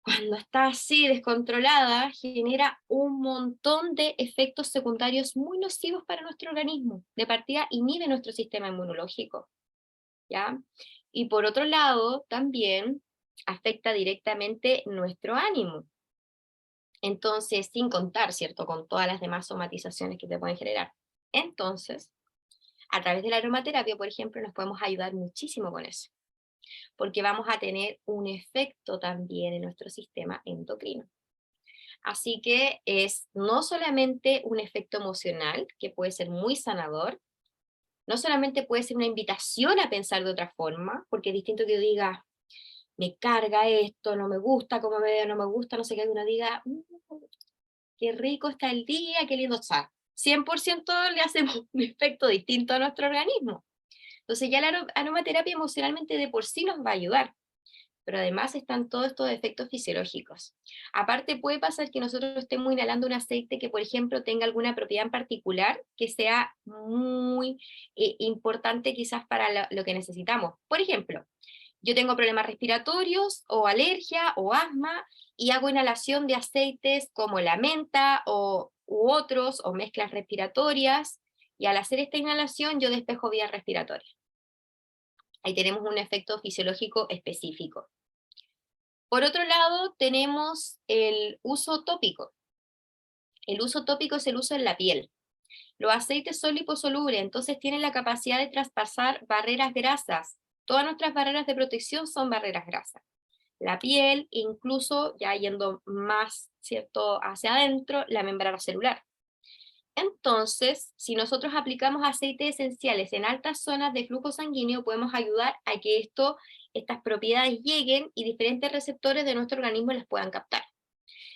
cuando está así descontrolada, genera un montón de efectos secundarios muy nocivos para nuestro organismo. De partida, inhibe nuestro sistema inmunológico, ¿ya? Y por otro lado, también afecta directamente nuestro ánimo. Entonces, sin contar, ¿cierto?, con todas las demás somatizaciones que te pueden generar. Entonces, a través de la aromaterapia, por ejemplo, nos podemos ayudar muchísimo con eso, porque vamos a tener un efecto también en nuestro sistema endocrino. Así que es no solamente un efecto emocional, que puede ser muy sanador, no solamente puede ser una invitación a pensar de otra forma, porque es distinto que yo diga, me carga esto, no me gusta cómo me veo, no me gusta, no sé qué, que uno diga, qué rico está el día, qué lindo está. 100% le hacemos un efecto distinto a nuestro organismo. Entonces ya la aromaterapia emocionalmente de por sí nos va a ayudar, pero además están todos estos efectos fisiológicos. Aparte puede pasar que nosotros estemos inhalando un aceite que, por ejemplo, tenga alguna propiedad en particular que sea muy importante quizás para lo que necesitamos. Por ejemplo, yo tengo problemas respiratorios o alergia o asma y hago inhalación de aceites como la menta u otros o mezclas respiratorias y al hacer esta inhalación yo despejo vías respiratorias. Ahí tenemos un efecto fisiológico específico. Por otro lado, tenemos el uso tópico. El uso tópico es el uso en la piel. Los aceites son liposolubles, entonces tienen la capacidad de traspasar barreras grasas. Todas nuestras barreras de protección son barreras grasas. La piel, incluso ya yendo más, ¿cierto?, hacia adentro, la membrana celular. Entonces, si nosotros aplicamos aceites esenciales en altas zonas de flujo sanguíneo, podemos ayudar a que estas propiedades lleguen y diferentes receptores de nuestro organismo las puedan captar.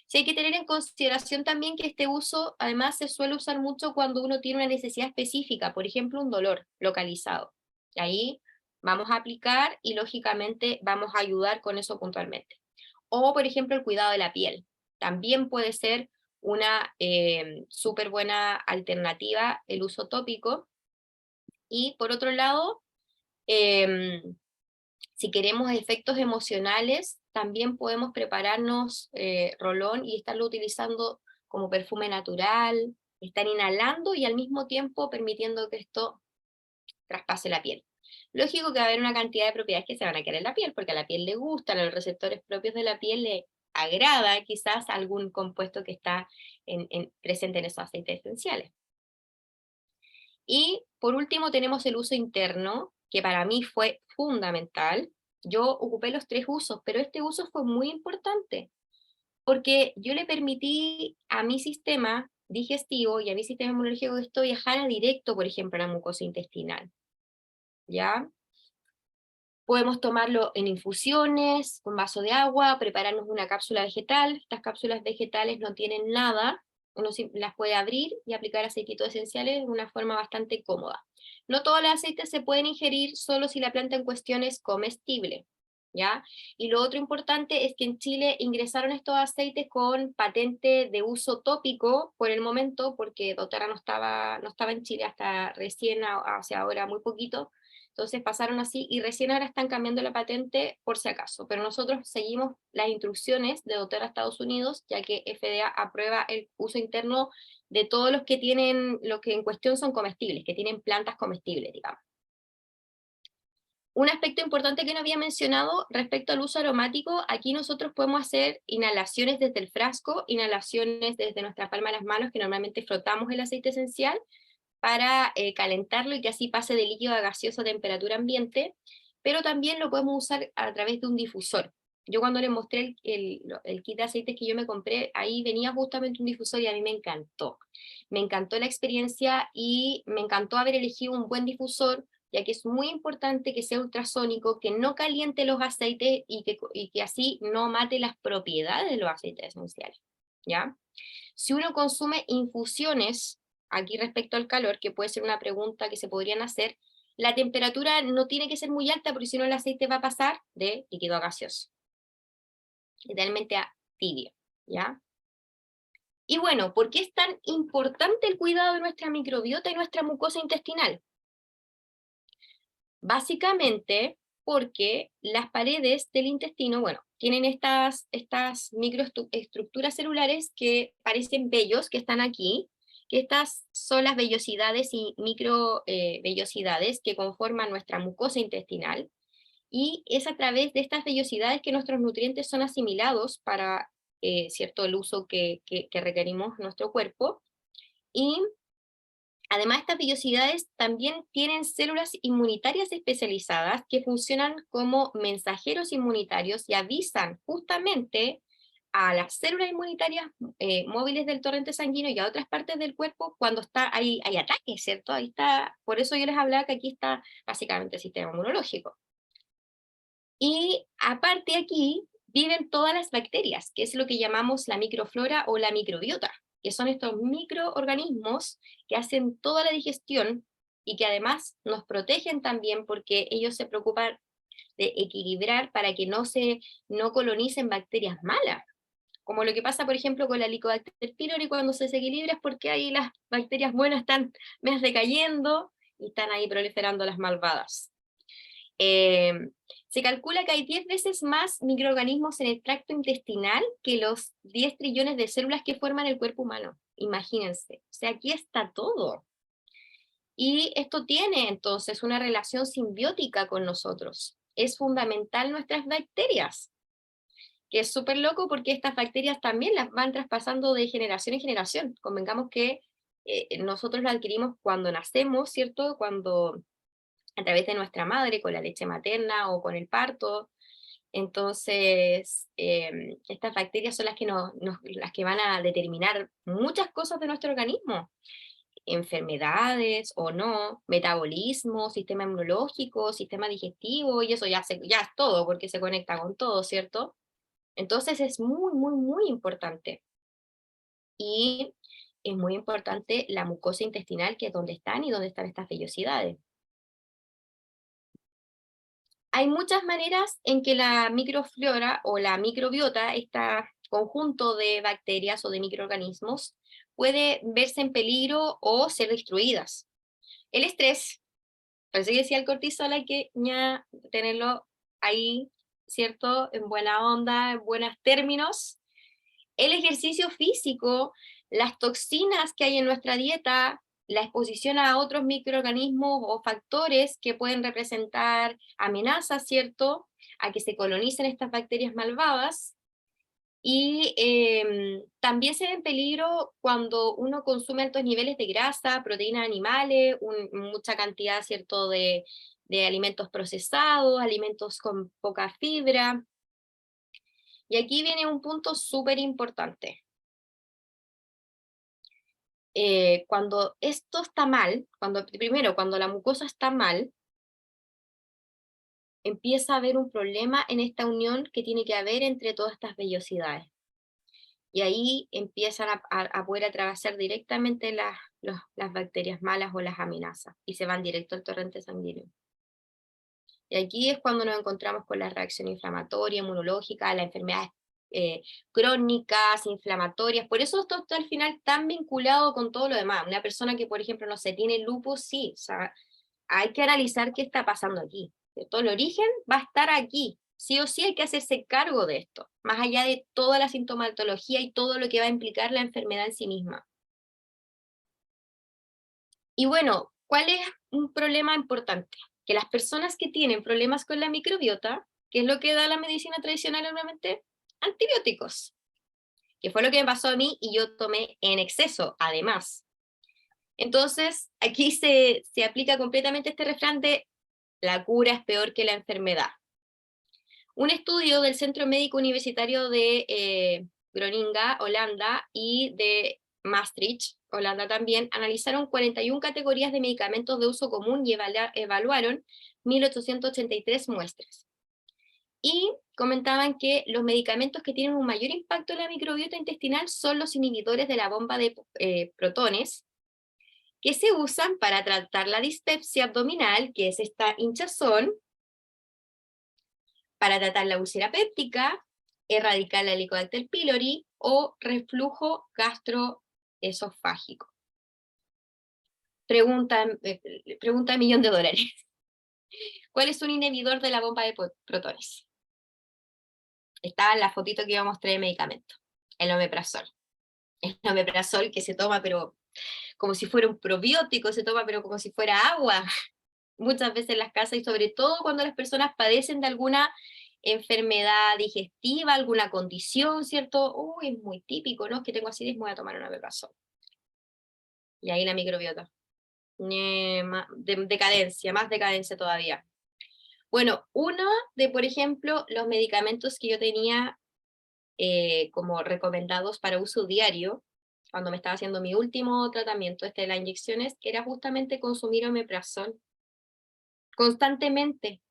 Sí hay que tener en consideración también que este uso, además, se suele usar mucho cuando uno tiene una necesidad específica, por ejemplo, un dolor localizado. Y ahí vamos a aplicar y, lógicamente, vamos a ayudar con eso puntualmente. O, por ejemplo, el cuidado de la piel. También puede ser una súper buena alternativa el uso tópico. Y, por otro lado, si queremos efectos emocionales, también podemos prepararnos rolón y estarlo utilizando como perfume natural, estar inhalando y al mismo tiempo permitiendo que esto traspase la piel. Lógico que va a haber una cantidad de propiedades que se van a quedar en la piel, porque a la piel le gustan, a los receptores propios de la piel le agrada quizás algún compuesto que está presente en esos aceites esenciales. Y por último tenemos el uso interno, que para mí fue fundamental. Yo ocupé los 3 usos, pero este uso fue muy importante, porque yo le permití a mi sistema digestivo y a mi sistema inmunológico que esto viajara directo, por ejemplo, a la mucosa intestinal, ¿ya? Podemos tomarlo en infusiones, con vaso de agua, prepararnos una cápsula vegetal. Estas cápsulas vegetales no tienen nada, las puede abrir y aplicar aceititos esenciales de una forma bastante cómoda. No todos los aceites se pueden ingerir solo si la planta en cuestión es comestible, ¿ya? Y lo otro importante es que en Chile ingresaron estos aceites con patente de uso tópico por el momento, porque doTERRA no estaba en Chile hasta recién, hace ahora muy poquito, entonces pasaron así y recién ahora están cambiando la patente por si acaso, pero nosotros seguimos las instrucciones de doTERRA Estados Unidos, ya que FDA aprueba el uso interno de todos los que tienen, lo que en cuestión son comestibles, que tienen plantas comestibles, digamos. Un aspecto importante que no había mencionado respecto al uso aromático, aquí nosotros podemos hacer inhalaciones desde el frasco, inhalaciones desde nuestra palma de las manos, que normalmente frotamos el aceite esencial, para calentarlo y que así pase de líquido a gaseoso a temperatura ambiente, pero también lo podemos usar a través de un difusor. Yo cuando les mostré el kit de aceites que yo me compré, ahí venía justamente un difusor y a mí me encantó. Me encantó la experiencia y me encantó haber elegido un buen difusor, ya que es muy importante que sea ultrasónico, que no caliente los aceites y que así no mate las propiedades de los aceites esenciales, ¿ya? Si uno consume infusiones, aquí respecto al calor, que puede ser una pregunta que se podrían hacer, la temperatura no tiene que ser muy alta porque si no el aceite va a pasar de líquido a gaseoso, idealmente a tibio, ¿ya? Y bueno, ¿por qué es tan importante el cuidado de nuestra microbiota y nuestra mucosa intestinal? Básicamente porque las paredes del intestino, bueno, tienen estas microestructuras celulares que parecen vellos, que están aquí, que estas son las vellosidades y microvellosidades que conforman nuestra mucosa intestinal, y es a través de estas vellosidades que nuestros nutrientes son asimilados para, cierto, el uso que requerimos nuestro cuerpo, y además, estas vellosidades también tienen células inmunitarias especializadas que funcionan como mensajeros inmunitarios y avisan justamente a las células inmunitarias móviles del torrente sanguíneo y a otras partes del cuerpo cuando hay ataques, ¿cierto? Ahí está, por eso yo les hablaba que aquí está básicamente el sistema inmunológico. Y aparte aquí viven todas las bacterias, que es lo que llamamos la microflora o la microbiota, que son estos microorganismos que hacen toda la digestión y que además nos protegen también porque ellos se preocupan de equilibrar para que no colonicen bacterias malas. Como lo que pasa, por ejemplo, con la Helicobacter pylori, cuando se desequilibra es porque ahí las bacterias buenas están más decayendo y están ahí proliferando las malvadas. Eh, Se calcula que hay 10 veces más microorganismos en el tracto intestinal que los 10 trillones de células que forman el cuerpo humano. Imagínense, o sea, aquí está todo. Y esto tiene entonces una relación simbiótica con nosotros. Es fundamental nuestras bacterias, que es súper loco porque estas bacterias también las van traspasando de generación en generación. Convengamos que nosotros las adquirimos cuando nacemos, ¿cierto? Cuando a través de nuestra madre, con la leche materna o con el parto. Entonces, estas bacterias son las que van a determinar muchas cosas de nuestro organismo, enfermedades o no, metabolismo, sistema inmunológico, sistema digestivo, y eso ya es todo, porque se conecta con todo, ¿cierto? Entonces es muy, muy, muy importante. Y es muy importante la mucosa intestinal, que es donde están y donde están estas vellosidades. Hay muchas maneras en que la microflora o la microbiota, este conjunto de bacterias o de microorganismos, puede verse en peligro o ser destruidas. El estrés, por eso decía el cortisol, hay que tenerlo ahí, ¿cierto? En buena onda, en buenos términos. El ejercicio físico, las toxinas que hay en nuestra dieta, la exposición a otros microorganismos o factores que pueden representar amenazas, ¿cierto?, a que se colonicen estas bacterias malvadas. Y también se ve en peligro cuando uno consume altos niveles de grasa, proteínas animales, mucha cantidad, ¿cierto?, de alimentos procesados, alimentos con poca fibra. Y aquí viene un punto súper importante. Cuando esto está mal, primero, cuando la mucosa está mal, empieza a haber un problema en esta unión que tiene que haber entre todas estas vellosidades. Y ahí empiezan a poder atravesar directamente las bacterias malas o las amenazas, y se van directo al torrente sanguíneo. Y aquí es cuando nos encontramos con la reacción inflamatoria, inmunológica, las enfermedades crónicas, inflamatorias. Por eso esto está al final tan vinculado con todo lo demás. Una persona que, por ejemplo, no sé, tiene lupus, sí, o sea, hay que analizar qué está pasando aquí. ¿Cierto? El origen va a estar aquí. Sí o sí hay que hacerse cargo de esto, más allá de toda la sintomatología y todo lo que va a implicar la enfermedad en sí misma. Y bueno, ¿cuál es un problema importante? Que las personas que tienen problemas con la microbiota, ¿qué es lo que da la medicina tradicional normalmente? Antibióticos, que fue lo que me pasó a mí y yo tomé en exceso, además. Entonces, aquí se aplica completamente este refrán de la cura es peor que la enfermedad. Un estudio del Centro Médico Universitario de Groninga, Holanda, y de Maastricht, Holanda también, analizaron 41 categorías de medicamentos de uso común y evaluaron 1.883 muestras. Y comentaban que los medicamentos que tienen un mayor impacto en la microbiota intestinal son los inhibidores de la bomba de protones, que se usan para tratar la dispepsia abdominal, que es esta hinchazón, para tratar la úlcera péptica, erradicar la Helicobacter pylori o reflujo gastroesofágico. Pregunta de $1.000.000. ¿Cuál es un inhibidor de la bomba de protones? Está en la fotito que iba a mostrar de medicamento, el omeprazol. El omeprazol que se toma pero como si fuera un probiótico, se toma pero como si fuera agua, muchas veces en las casas, y sobre todo cuando las personas padecen de alguna enfermedad digestiva, alguna condición, ¿cierto? Uy, es muy típico, ¿no? Es que tengo acidez, voy a tomar una omeprazol. Y ahí la microbiota. Decadencia, más decadencia todavía. Bueno, uno de, por ejemplo, los medicamentos que yo tenía como recomendados para uso diario, cuando me estaba haciendo mi último tratamiento, de las inyecciones, era justamente consumir omeprazol constantemente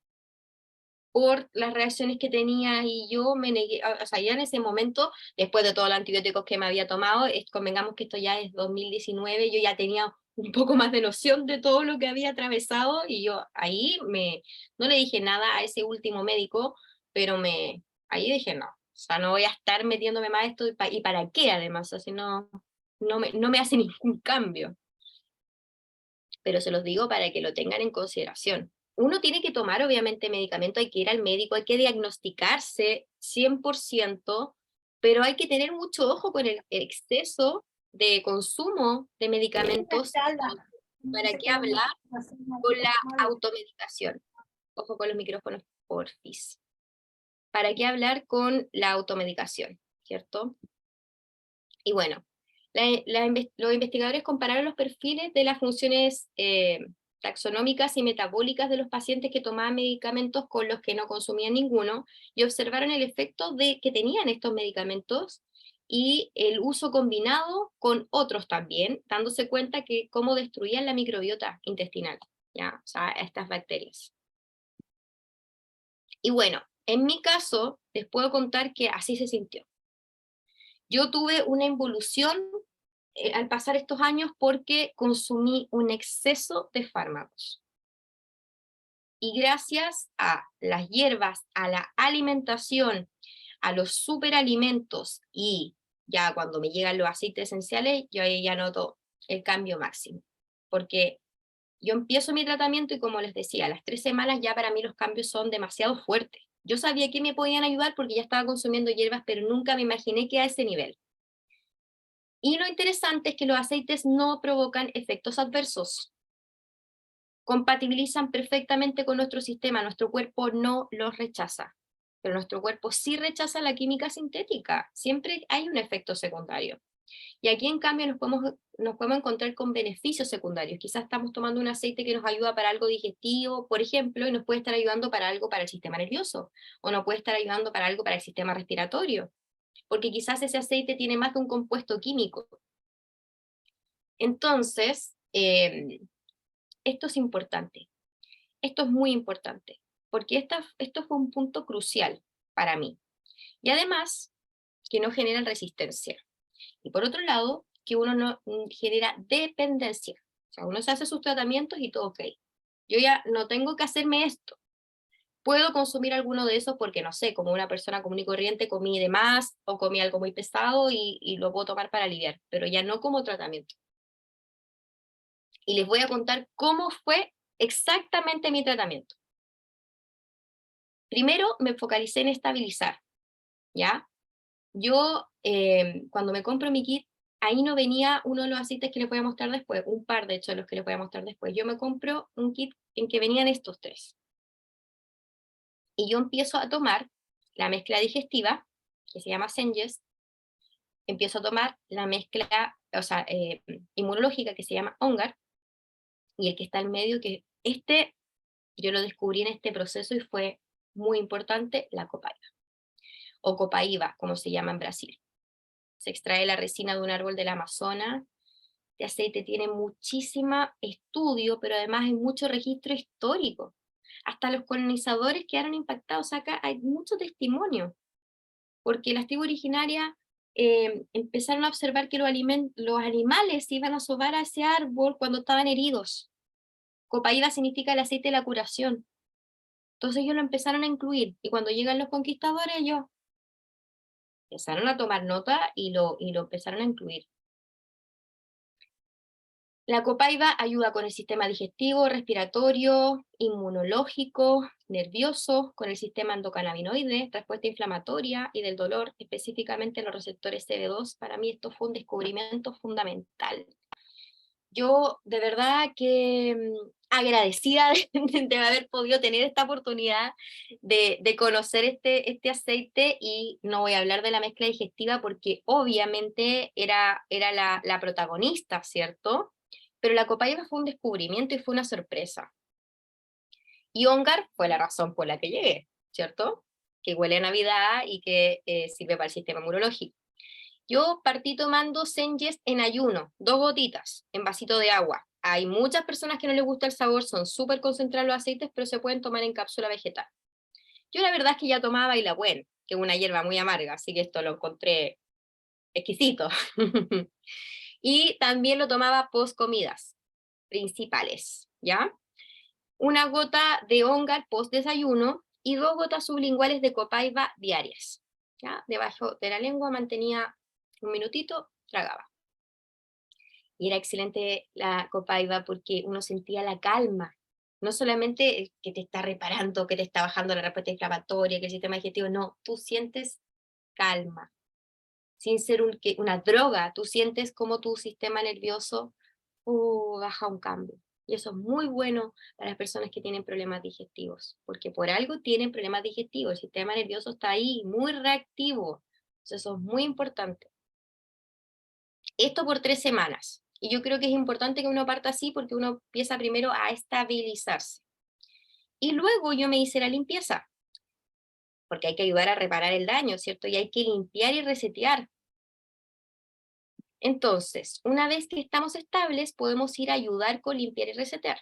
por las reacciones que tenía, y yo me negué, o sea, ya en ese momento, después de todos los antibióticos que me había tomado, convengamos que esto ya es 2019, yo ya tenía un poco más de noción de todo lo que había atravesado, y yo ahí no le dije nada a ese último médico, pero ahí dije no, o sea, no voy a estar metiéndome más esto, y para qué además, así no me hace ningún cambio, pero se los digo para que lo tengan en consideración. Uno tiene que tomar, obviamente, medicamento, hay que ir al médico, hay que diagnosticarse 100%, pero hay que tener mucho ojo con el exceso de consumo de medicamentos. ¿Para qué hablar con la automedicación? Ojo con los micrófonos, porfis. ¿Para qué hablar con la automedicación? ¿Cierto? Y bueno, los investigadores compararon los perfiles de las funciones taxonómicas y metabólicas de los pacientes que tomaban medicamentos con los que no consumían ninguno, y observaron el efecto que tenían estos medicamentos y el uso combinado con otros también, dándose cuenta que cómo destruían la microbiota intestinal, ¿ya? O sea, estas bacterias. Y bueno, en mi caso, les puedo contar que así se sintió. Yo tuve una involución al pasar estos años porque consumí un exceso de fármacos. Y gracias a las hierbas, a la alimentación, a los superalimentos, y ya cuando me llegan los aceites esenciales, yo ahí ya noto el cambio máximo. Porque yo empiezo mi tratamiento y, como les decía, a las 3 semanas ya para mí los cambios son demasiado fuertes. Yo sabía que me podían ayudar porque ya estaba consumiendo hierbas, pero nunca me imaginé que a ese nivel. Y lo interesante es que los aceites no provocan efectos adversos. Compatibilizan perfectamente con nuestro sistema, nuestro cuerpo no los rechaza, pero nuestro cuerpo sí rechaza la química sintética, siempre hay un efecto secundario. Y aquí en cambio nos podemos encontrar con beneficios secundarios. Quizás estamos tomando un aceite que nos ayuda para algo digestivo, por ejemplo, y nos puede estar ayudando para algo para el sistema nervioso, o nos puede estar ayudando para algo para el sistema respiratorio, porque quizás ese aceite tiene más de un compuesto químico. Entonces, esto es importante, esto es muy importante, porque esto fue un punto crucial para mí. Y además, que no generan resistencia. Y por otro lado, que uno no genera dependencia. O sea, uno se hace sus tratamientos y todo ok. Yo ya no tengo que hacerme esto. Puedo consumir alguno de esos porque, no sé, como una persona común y corriente comí de más o comí algo muy pesado y lo puedo tomar para aliviar, pero ya no como tratamiento. Y les voy a contar cómo fue exactamente mi tratamiento. Primero me focalicé en estabilizar, ¿ya? Yo, cuando me compro mi kit, ahí no venía uno de los aceites que les voy a mostrar después, un par de hecho de los que les voy a mostrar después. Yo me compro un kit en que venían estos tres. Y yo empiezo a tomar la mezcla digestiva, que se llama Senges, empiezo a tomar la mezcla, o sea, inmunológica, que se llama Ongar, y el que está en medio, que yo lo descubrí en este proceso y fue muy importante, la copaiba, o copaiba, como se llama en Brasil. Se extrae la resina de un árbol del Amazonas. Este aceite tiene muchísimo estudio, pero además hay mucho registro histórico. Hasta los colonizadores quedaron impactados. Acá hay mucho testimonio, porque las tribus originarias empezaron a observar que los animales iban a sobar a ese árbol cuando estaban heridos. Copaiba significa el aceite de la curación. Entonces ellos lo empezaron a incluir, y cuando llegan los conquistadores, ellos empezaron a tomar nota y lo empezaron a incluir. La copaiba ayuda con el sistema digestivo, respiratorio, inmunológico, nervioso, con el sistema endocannabinoide, respuesta inflamatoria y del dolor, específicamente los receptores CB2. Para mí esto fue un descubrimiento fundamental. Yo de verdad que agradecida de haber podido tener esta oportunidad de conocer este aceite, y no voy a hablar de la mezcla digestiva porque obviamente era la protagonista, ¿cierto? Pero la copaiba fue un descubrimiento y fue una sorpresa. Y Ongar fue la razón por la que llegué, ¿cierto? Que huele a Navidad y que sirve para el sistema inmunológico. Yo partí tomando Senges en ayuno, 2 gotitas, en vasito de agua. Hay muchas personas que no les gusta el sabor, son súper concentrados los aceites, pero se pueden tomar en cápsula vegetal. Yo la verdad es que ya tomaba Hidroquinone, que es una hierba muy amarga, así que esto lo encontré exquisito. Y también lo tomaba post comidas principales, ¿ya? 1 gota de Ongar post desayuno y 2 gotas sublinguales de copaiba diarias, ¿ya? Debajo de la lengua mantenía un minutito, tragaba. Y era excelente la copaiba porque uno sentía la calma, no solamente que te está reparando, que te está bajando la respuesta inflamatoria, que el sistema digestivo, no, tú sientes calma, sin ser una droga, tú sientes como tu sistema nervioso baja un cambio. Y eso es muy bueno para las personas que tienen problemas digestivos, porque por algo tienen problemas digestivos, el sistema nervioso está ahí, muy reactivo. Entonces eso es muy importante. Esto por 3 semanas. Y yo creo que es importante que uno parta así porque uno empieza primero a estabilizarse. Y luego yo me hice la limpieza, porque hay que ayudar a reparar el daño, ¿cierto? Y hay que limpiar y resetear. Entonces, una vez que estamos estables, podemos ir a ayudar con limpiar y resetear.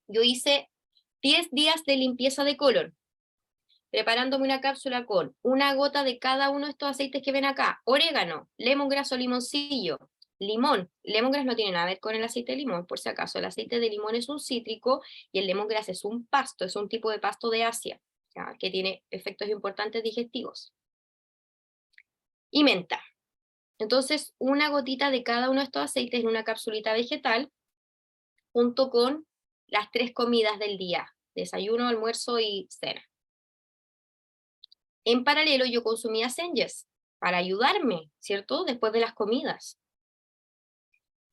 Yo hice 10 días de limpieza de colon, preparándome una cápsula con 1 gota de cada uno de estos aceites que ven acá: orégano, lemongrass o limoncillo, limón. Lemongrass no tiene nada que ver con el aceite de limón, por si acaso. El aceite de limón es un cítrico y el lemongrass es un pasto, es un tipo de pasto de Asia, ¿ya? Que tiene efectos importantes digestivos. Y menta. Entonces, 1 gotita de cada uno de estos aceites en una capsulita vegetal, junto con las 3 comidas del día: desayuno, almuerzo y cena. En paralelo yo consumía Senges para ayudarme, ¿cierto? Después de las comidas.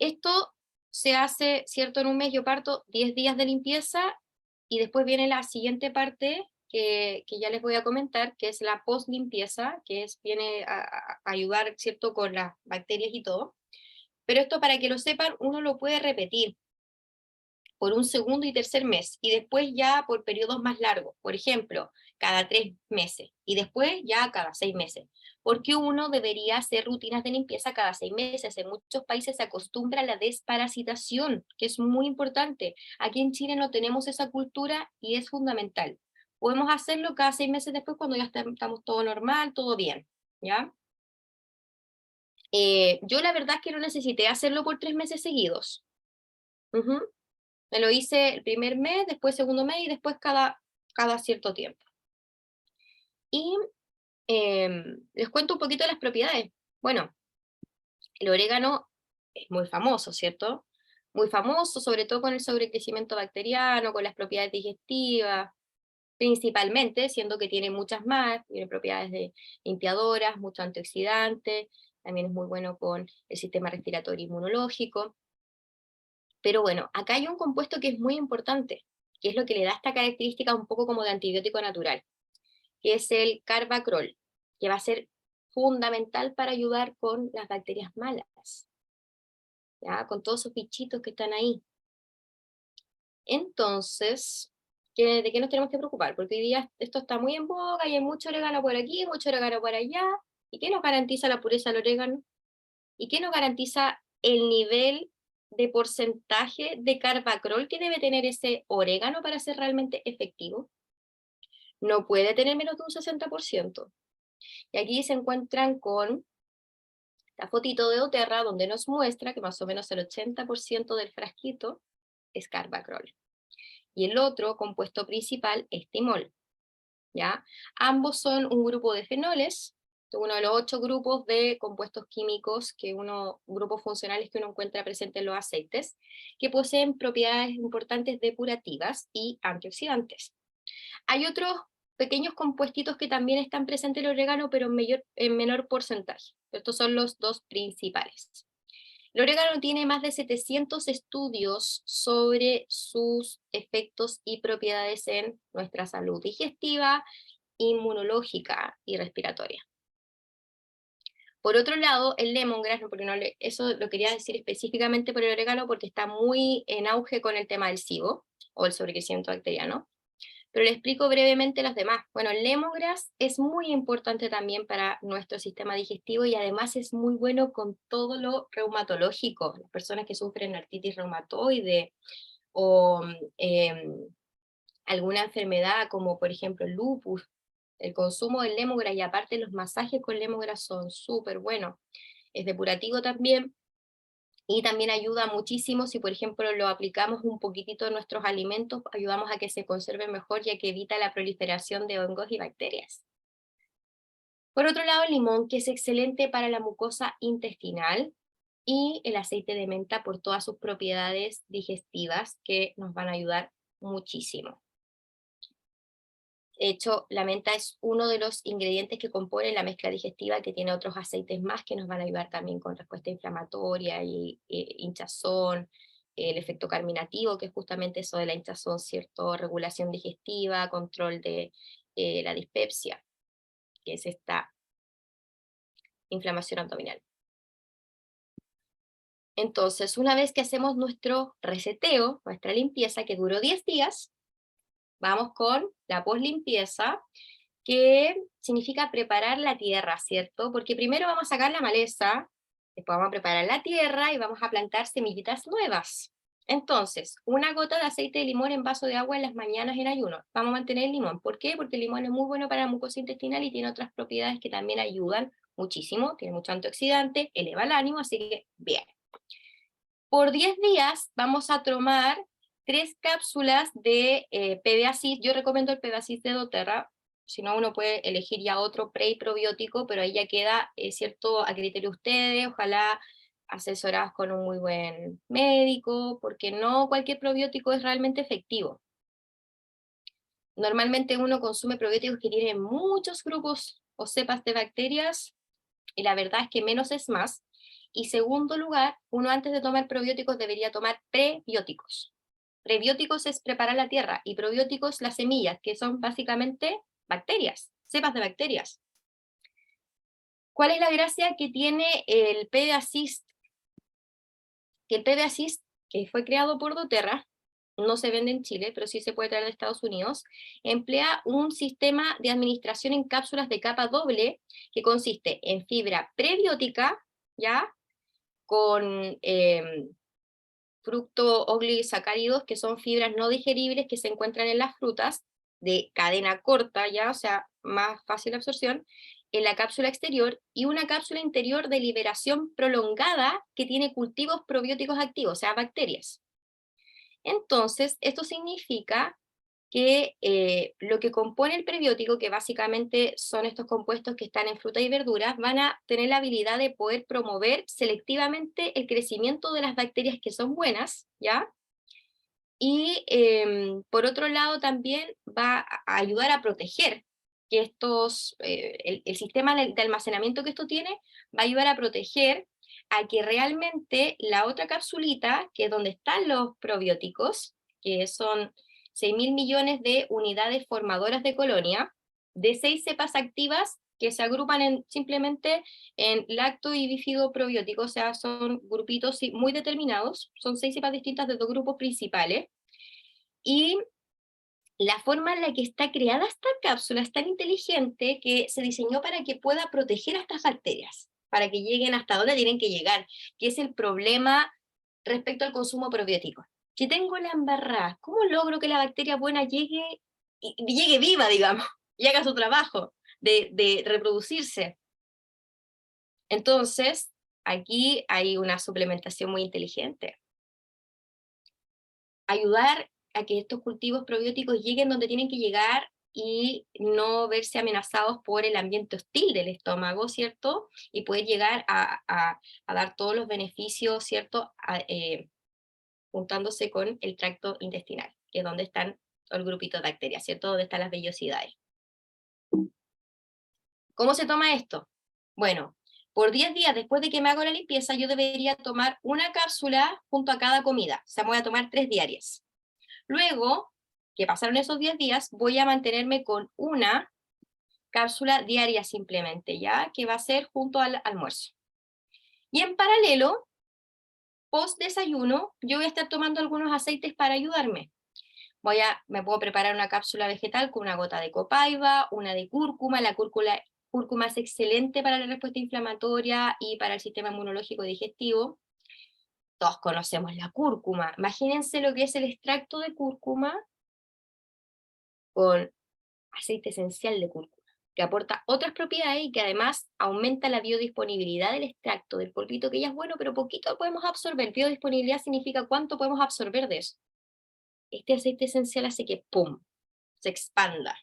Esto se hace, ¿cierto? En un mes yo parto 10 días de limpieza y después viene la siguiente parte que ya les voy a comentar, que es la post limpieza, viene a ayudar, ¿cierto? Con las bacterias y todo. Pero esto, para que lo sepan, uno lo puede repetir por un segundo y tercer mes, y después ya por periodos más largos, por ejemplo, cada 3 meses, y después ya cada 6 meses, porque uno debería hacer rutinas de limpieza cada 6 meses. En muchos países se acostumbra a la desparasitación, que es muy importante. Aquí en Chile no tenemos esa cultura y es fundamental. Podemos hacerlo cada 6 meses después cuando ya estamos todo normal, todo bien. ¿ya? Yo la verdad es que no necesité hacerlo por 3 meses seguidos. Ujú. Me lo hice el primer mes, después segundo mes y después cada cierto tiempo. Y les cuento un poquito de las propiedades. Bueno, el orégano es muy famoso, ¿cierto? Muy famoso, sobre todo con el sobrecrecimiento bacteriano, con las propiedades digestivas, principalmente, siendo que tiene muchas más, tiene propiedades de limpiadoras, mucho antioxidante, también es muy bueno con el sistema respiratorio inmunológico. Pero bueno, acá hay un compuesto que es muy importante, que es lo que le da esta característica un poco como de antibiótico natural, que es el carbacrol, que va a ser fundamental para ayudar con las bacterias malas, ¿ya? Con todos esos bichitos que están ahí. Entonces, ¿de qué nos tenemos que preocupar? Porque hoy día esto está muy en boga y hay mucho orégano por aquí, mucho orégano por allá. ¿Y qué nos garantiza la pureza del orégano? ¿Y qué nos garantiza el nivel de porcentaje de carbacrol que debe tener ese orégano para ser realmente efectivo? No puede tener menos de un 60%. Y aquí se encuentran con la fotito de doTERRA, donde nos muestra que más o menos el 80% del frasquito es carbacrol. Y el otro compuesto principal es timol, ¿ya? Ambos son un grupo de fenoles, uno de los 8 grupos de compuestos químicos, grupos funcionales que uno encuentra presentes en los aceites, que poseen propiedades importantes depurativas y antioxidantes. Hay otros pequeños compuestitos que también están presentes en el orégano, pero en menor porcentaje. Estos son los dos principales. El orégano tiene más de 700 estudios sobre sus efectos y propiedades en nuestra salud digestiva, inmunológica y respiratoria. Por otro lado, el lemongrass, porque eso lo quería decir específicamente por el orégano porque está muy en auge con el tema del SIBO, o el sobrecrecimiento bacteriano, pero le explico brevemente los demás. Bueno, el lemongrass es muy importante también para nuestro sistema digestivo y además es muy bueno con todo lo reumatológico. Las personas que sufren artritis reumatoide o alguna enfermedad como por ejemplo el lupus, el consumo del lemongrass y aparte los masajes con lemongrass son súper buenos. Es depurativo también, y también ayuda muchísimo si, por ejemplo, lo aplicamos un poquitito en nuestros alimentos, ayudamos a que se conserven mejor, ya que evita la proliferación de hongos y bacterias. Por otro lado, el limón, que es excelente para la mucosa intestinal, y el aceite de menta por todas sus propiedades digestivas que nos van a ayudar muchísimo. De hecho, la menta es uno de los ingredientes que compone la mezcla digestiva, que tiene otros aceites más que nos van a ayudar también con respuesta inflamatoria y hinchazón, el efecto carminativo, que es justamente eso de la hinchazón, ¿cierto? Regulación digestiva, control de la dispepsia, que es esta inflamación abdominal. Entonces, una vez que hacemos nuestro reseteo, nuestra limpieza, que duró 10 días, vamos con la poslimpieza, que significa preparar la tierra, ¿cierto? Porque primero vamos a sacar la maleza, después vamos a preparar la tierra y vamos a plantar semillitas nuevas. Entonces, una gota de aceite de limón en vaso de agua en las mañanas en ayuno. Vamos a mantener el limón. ¿Por qué? Porque el limón es muy bueno para la mucosa intestinal y tiene otras propiedades que también ayudan muchísimo. Tiene mucho antioxidante, eleva el ánimo, así que bien. Por 10 días vamos a tomar 3 cápsulas de PBACID. Yo recomiendo el PBACID de doTERRA, si no uno puede elegir ya otro pre y probiótico, pero ahí ya queda cierto a criterio de ustedes, ojalá asesoradas con un muy buen médico, porque no cualquier probiótico es realmente efectivo. Normalmente uno consume probióticos que tienen muchos grupos o cepas de bacterias, y la verdad es que menos es más. Y segundo lugar, uno antes de tomar probióticos debería tomar prebióticos. Prebióticos es preparar la tierra y probióticos las semillas, que son básicamente bacterias, cepas de bacterias. ¿Cuál es la gracia que tiene el PBACIST? Que el PBACIST, que fue creado por doTERRA, no se vende en Chile, pero sí se puede traer de Estados Unidos, emplea un sistema de administración en cápsulas de capa doble que consiste en fibra prebiótica, ¿ya? Con fructooligosacáridos, que son fibras no digeribles que se encuentran en las frutas, de cadena corta, ¿ya? O sea, más fácil absorción, en la cápsula exterior y una cápsula interior de liberación prolongada que tiene cultivos probióticos activos, o sea, bacterias. Entonces, esto significa que lo que compone el prebiótico, que básicamente son estos compuestos que están en frutas y verduras, van a tener la habilidad de poder promover selectivamente el crecimiento de las bacterias que son buenas, ¿ya? Y por otro lado también va a ayudar a proteger que estos, el sistema de almacenamiento que esto tiene, va a ayudar a proteger a que realmente la otra capsulita, que es donde están los probióticos, que son 6.000 millones de unidades formadoras de colonia, de 6 cepas activas que se agrupan simplemente en lacto y bífido probiótico, o sea, son grupitos muy determinados, son 6 cepas distintas de 2 grupos principales, y la forma en la que está creada esta cápsula es tan inteligente que se diseñó para que pueda proteger a estas bacterias, para que lleguen hasta donde tienen que llegar, que es el problema respecto al consumo probiótico. Si tengo la embarrada, ¿cómo logro que la bacteria buena llegue, y llegue viva, digamos, y haga su trabajo de reproducirse? Entonces, aquí hay una suplementación muy inteligente. Ayudar a que estos cultivos probióticos lleguen donde tienen que llegar y no verse amenazados por el ambiente hostil del estómago, ¿cierto? Y poder llegar a dar todos los beneficios, ¿cierto? Juntándose con el tracto intestinal, que es donde están el grupito de bacterias, ¿cierto? Donde están las vellosidades. ¿Cómo se toma esto? Bueno, por 10 días después de que me hago la limpieza, yo debería tomar una cápsula junto a cada comida. O sea, me voy a tomar 3 diarias. Luego, que pasaron esos 10 días, voy a mantenerme con una cápsula diaria simplemente, ¿ya? Que va a ser junto al almuerzo. Y en paralelo, post desayuno, yo voy a estar tomando algunos aceites para ayudarme. Me puedo preparar una cápsula vegetal con una gota de copaiba, una de cúrcuma. La cúrcuma es excelente para la respuesta inflamatoria y para el sistema inmunológico y digestivo. Todos conocemos la cúrcuma. Imagínense lo que es el extracto de cúrcuma con aceite esencial de cúrcuma, que aporta otras propiedades y que además aumenta la biodisponibilidad del extracto, del polvito, que ya es bueno, pero poquito podemos absorber. Biodisponibilidad significa cuánto podemos absorber de eso. Este aceite esencial hace que, ¡pum!, se expanda.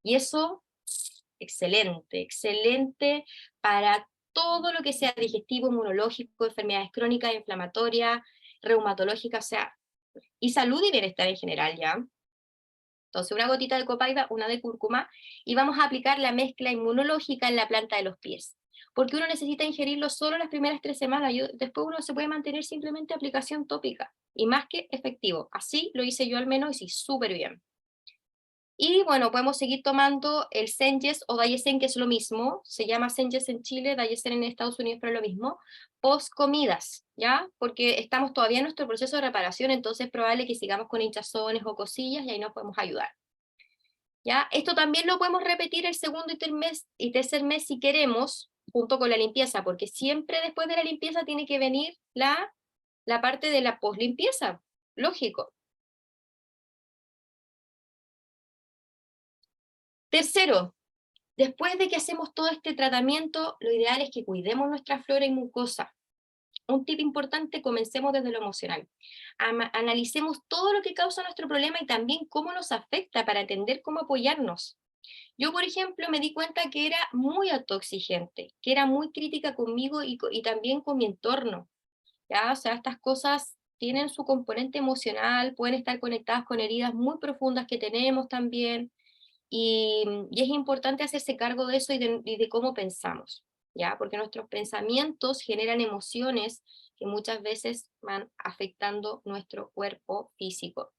Y eso, excelente, excelente para todo lo que sea digestivo, inmunológico, enfermedades crónicas, inflamatorias, reumatológicas, o sea, y salud y bienestar en general, ¿ya? Entonces, una gotita de copaiba, una de cúrcuma, y vamos a aplicar la mezcla inmunológica en la planta de los pies. Porque uno necesita ingerirlo solo las primeras 3 semanas, después uno se puede mantener simplemente aplicación tópica, y más que efectivo. Así lo hice yo al menos, y sí, súper bien. Y bueno, podemos seguir tomando el Senjes o Dayesen, que es lo mismo, se llama Senjes en Chile, Dayesen en Estados Unidos, pero es lo mismo, post comidas, ¿ya? Porque estamos todavía en nuestro proceso de reparación, entonces es probable que sigamos con hinchazones o cosillas y ahí nos podemos ayudar. ¿Ya? Esto también lo podemos repetir el segundo y tercer mes si queremos, junto con la limpieza, porque siempre después de la limpieza tiene que venir la parte de la poslimpieza, lógico. Tercero, después de que hacemos todo este tratamiento, lo ideal es que cuidemos nuestra flora y mucosa. Un tip importante, comencemos desde lo emocional. Analicemos todo lo que causa nuestro problema y también cómo nos afecta para entender cómo apoyarnos. Yo, por ejemplo, me di cuenta que era muy autoexigente, que era muy crítica conmigo y también con mi entorno, ¿ya? O sea, estas cosas tienen su componente emocional, pueden estar conectadas con heridas muy profundas que tenemos también, y es importante hacerse cargo de eso y de cómo pensamos, ¿ya? Porque nuestros pensamientos generan emociones que muchas veces van afectando nuestro cuerpo físico.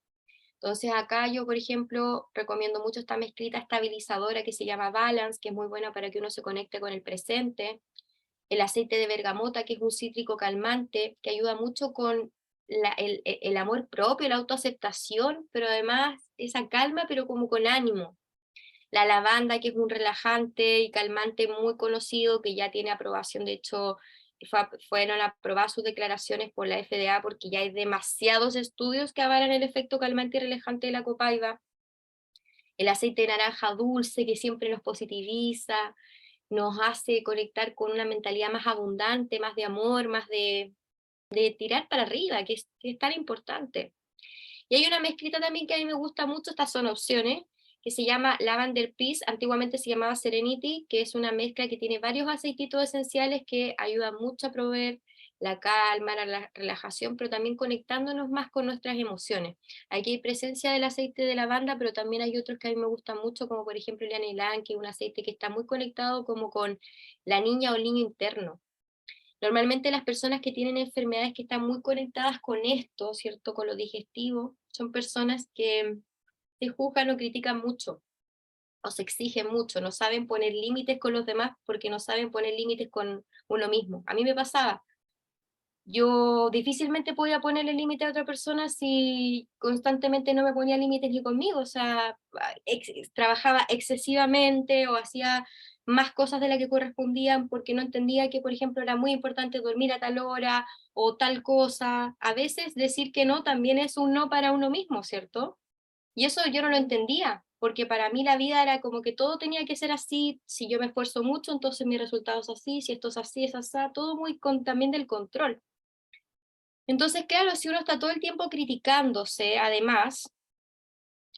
Entonces acá yo, por ejemplo, recomiendo mucho esta mezclita estabilizadora que se llama Balance, que es muy buena para que uno se conecte con el presente. El aceite de bergamota, que es un cítrico calmante, que ayuda mucho con el amor propio, la autoaceptación, pero además esa calma, pero como con ánimo. La lavanda, que es un relajante y calmante muy conocido, que ya tiene aprobación, de hecho, fueron aprobadas sus declaraciones por la FDA porque ya hay demasiados estudios que avalan el efecto calmante y relajante de la copaiba. El aceite de naranja dulce, que siempre nos positiviza. nos hace conectar con una mentalidad más abundante, más de amor, más de tirar para arriba, que es tan importante. Y hay una mezclita también que a mí me gusta mucho, estas son opciones, que se llama Lavender Peace, antiguamente se llamaba Serenity, que es una mezcla que tiene varios aceititos esenciales que ayudan mucho a proveer la calma, la relajación, pero también conectándonos más con nuestras emociones. Aquí hay presencia del aceite de lavanda, pero también hay otros que a mí me gustan mucho, como por ejemplo el ylang, que es un aceite que está muy conectado como con la niña o el niño interno. Normalmente las personas que tienen enfermedades que están muy conectadas con esto, ¿cierto? Con lo digestivo, son personas que se juzgan o critican mucho, o se exigen mucho, no saben poner límites con los demás porque no saben poner límites con uno mismo. A mí me pasaba, yo difícilmente podía ponerle límite a otra persona si constantemente no me ponía límites ni conmigo, o sea, trabajaba excesivamente o hacía más cosas de las que correspondían porque no entendía que, por ejemplo, era muy importante dormir a tal hora o tal cosa. A veces decir que no también es un no para uno mismo, ¿cierto? Y eso yo no lo entendía, porque para mí la vida era como que todo tenía que ser así, si yo me esfuerzo mucho, entonces mi resultado es así, si esto es así, es así, todo muy también del control. Entonces, claro, si uno está todo el tiempo criticándose, además,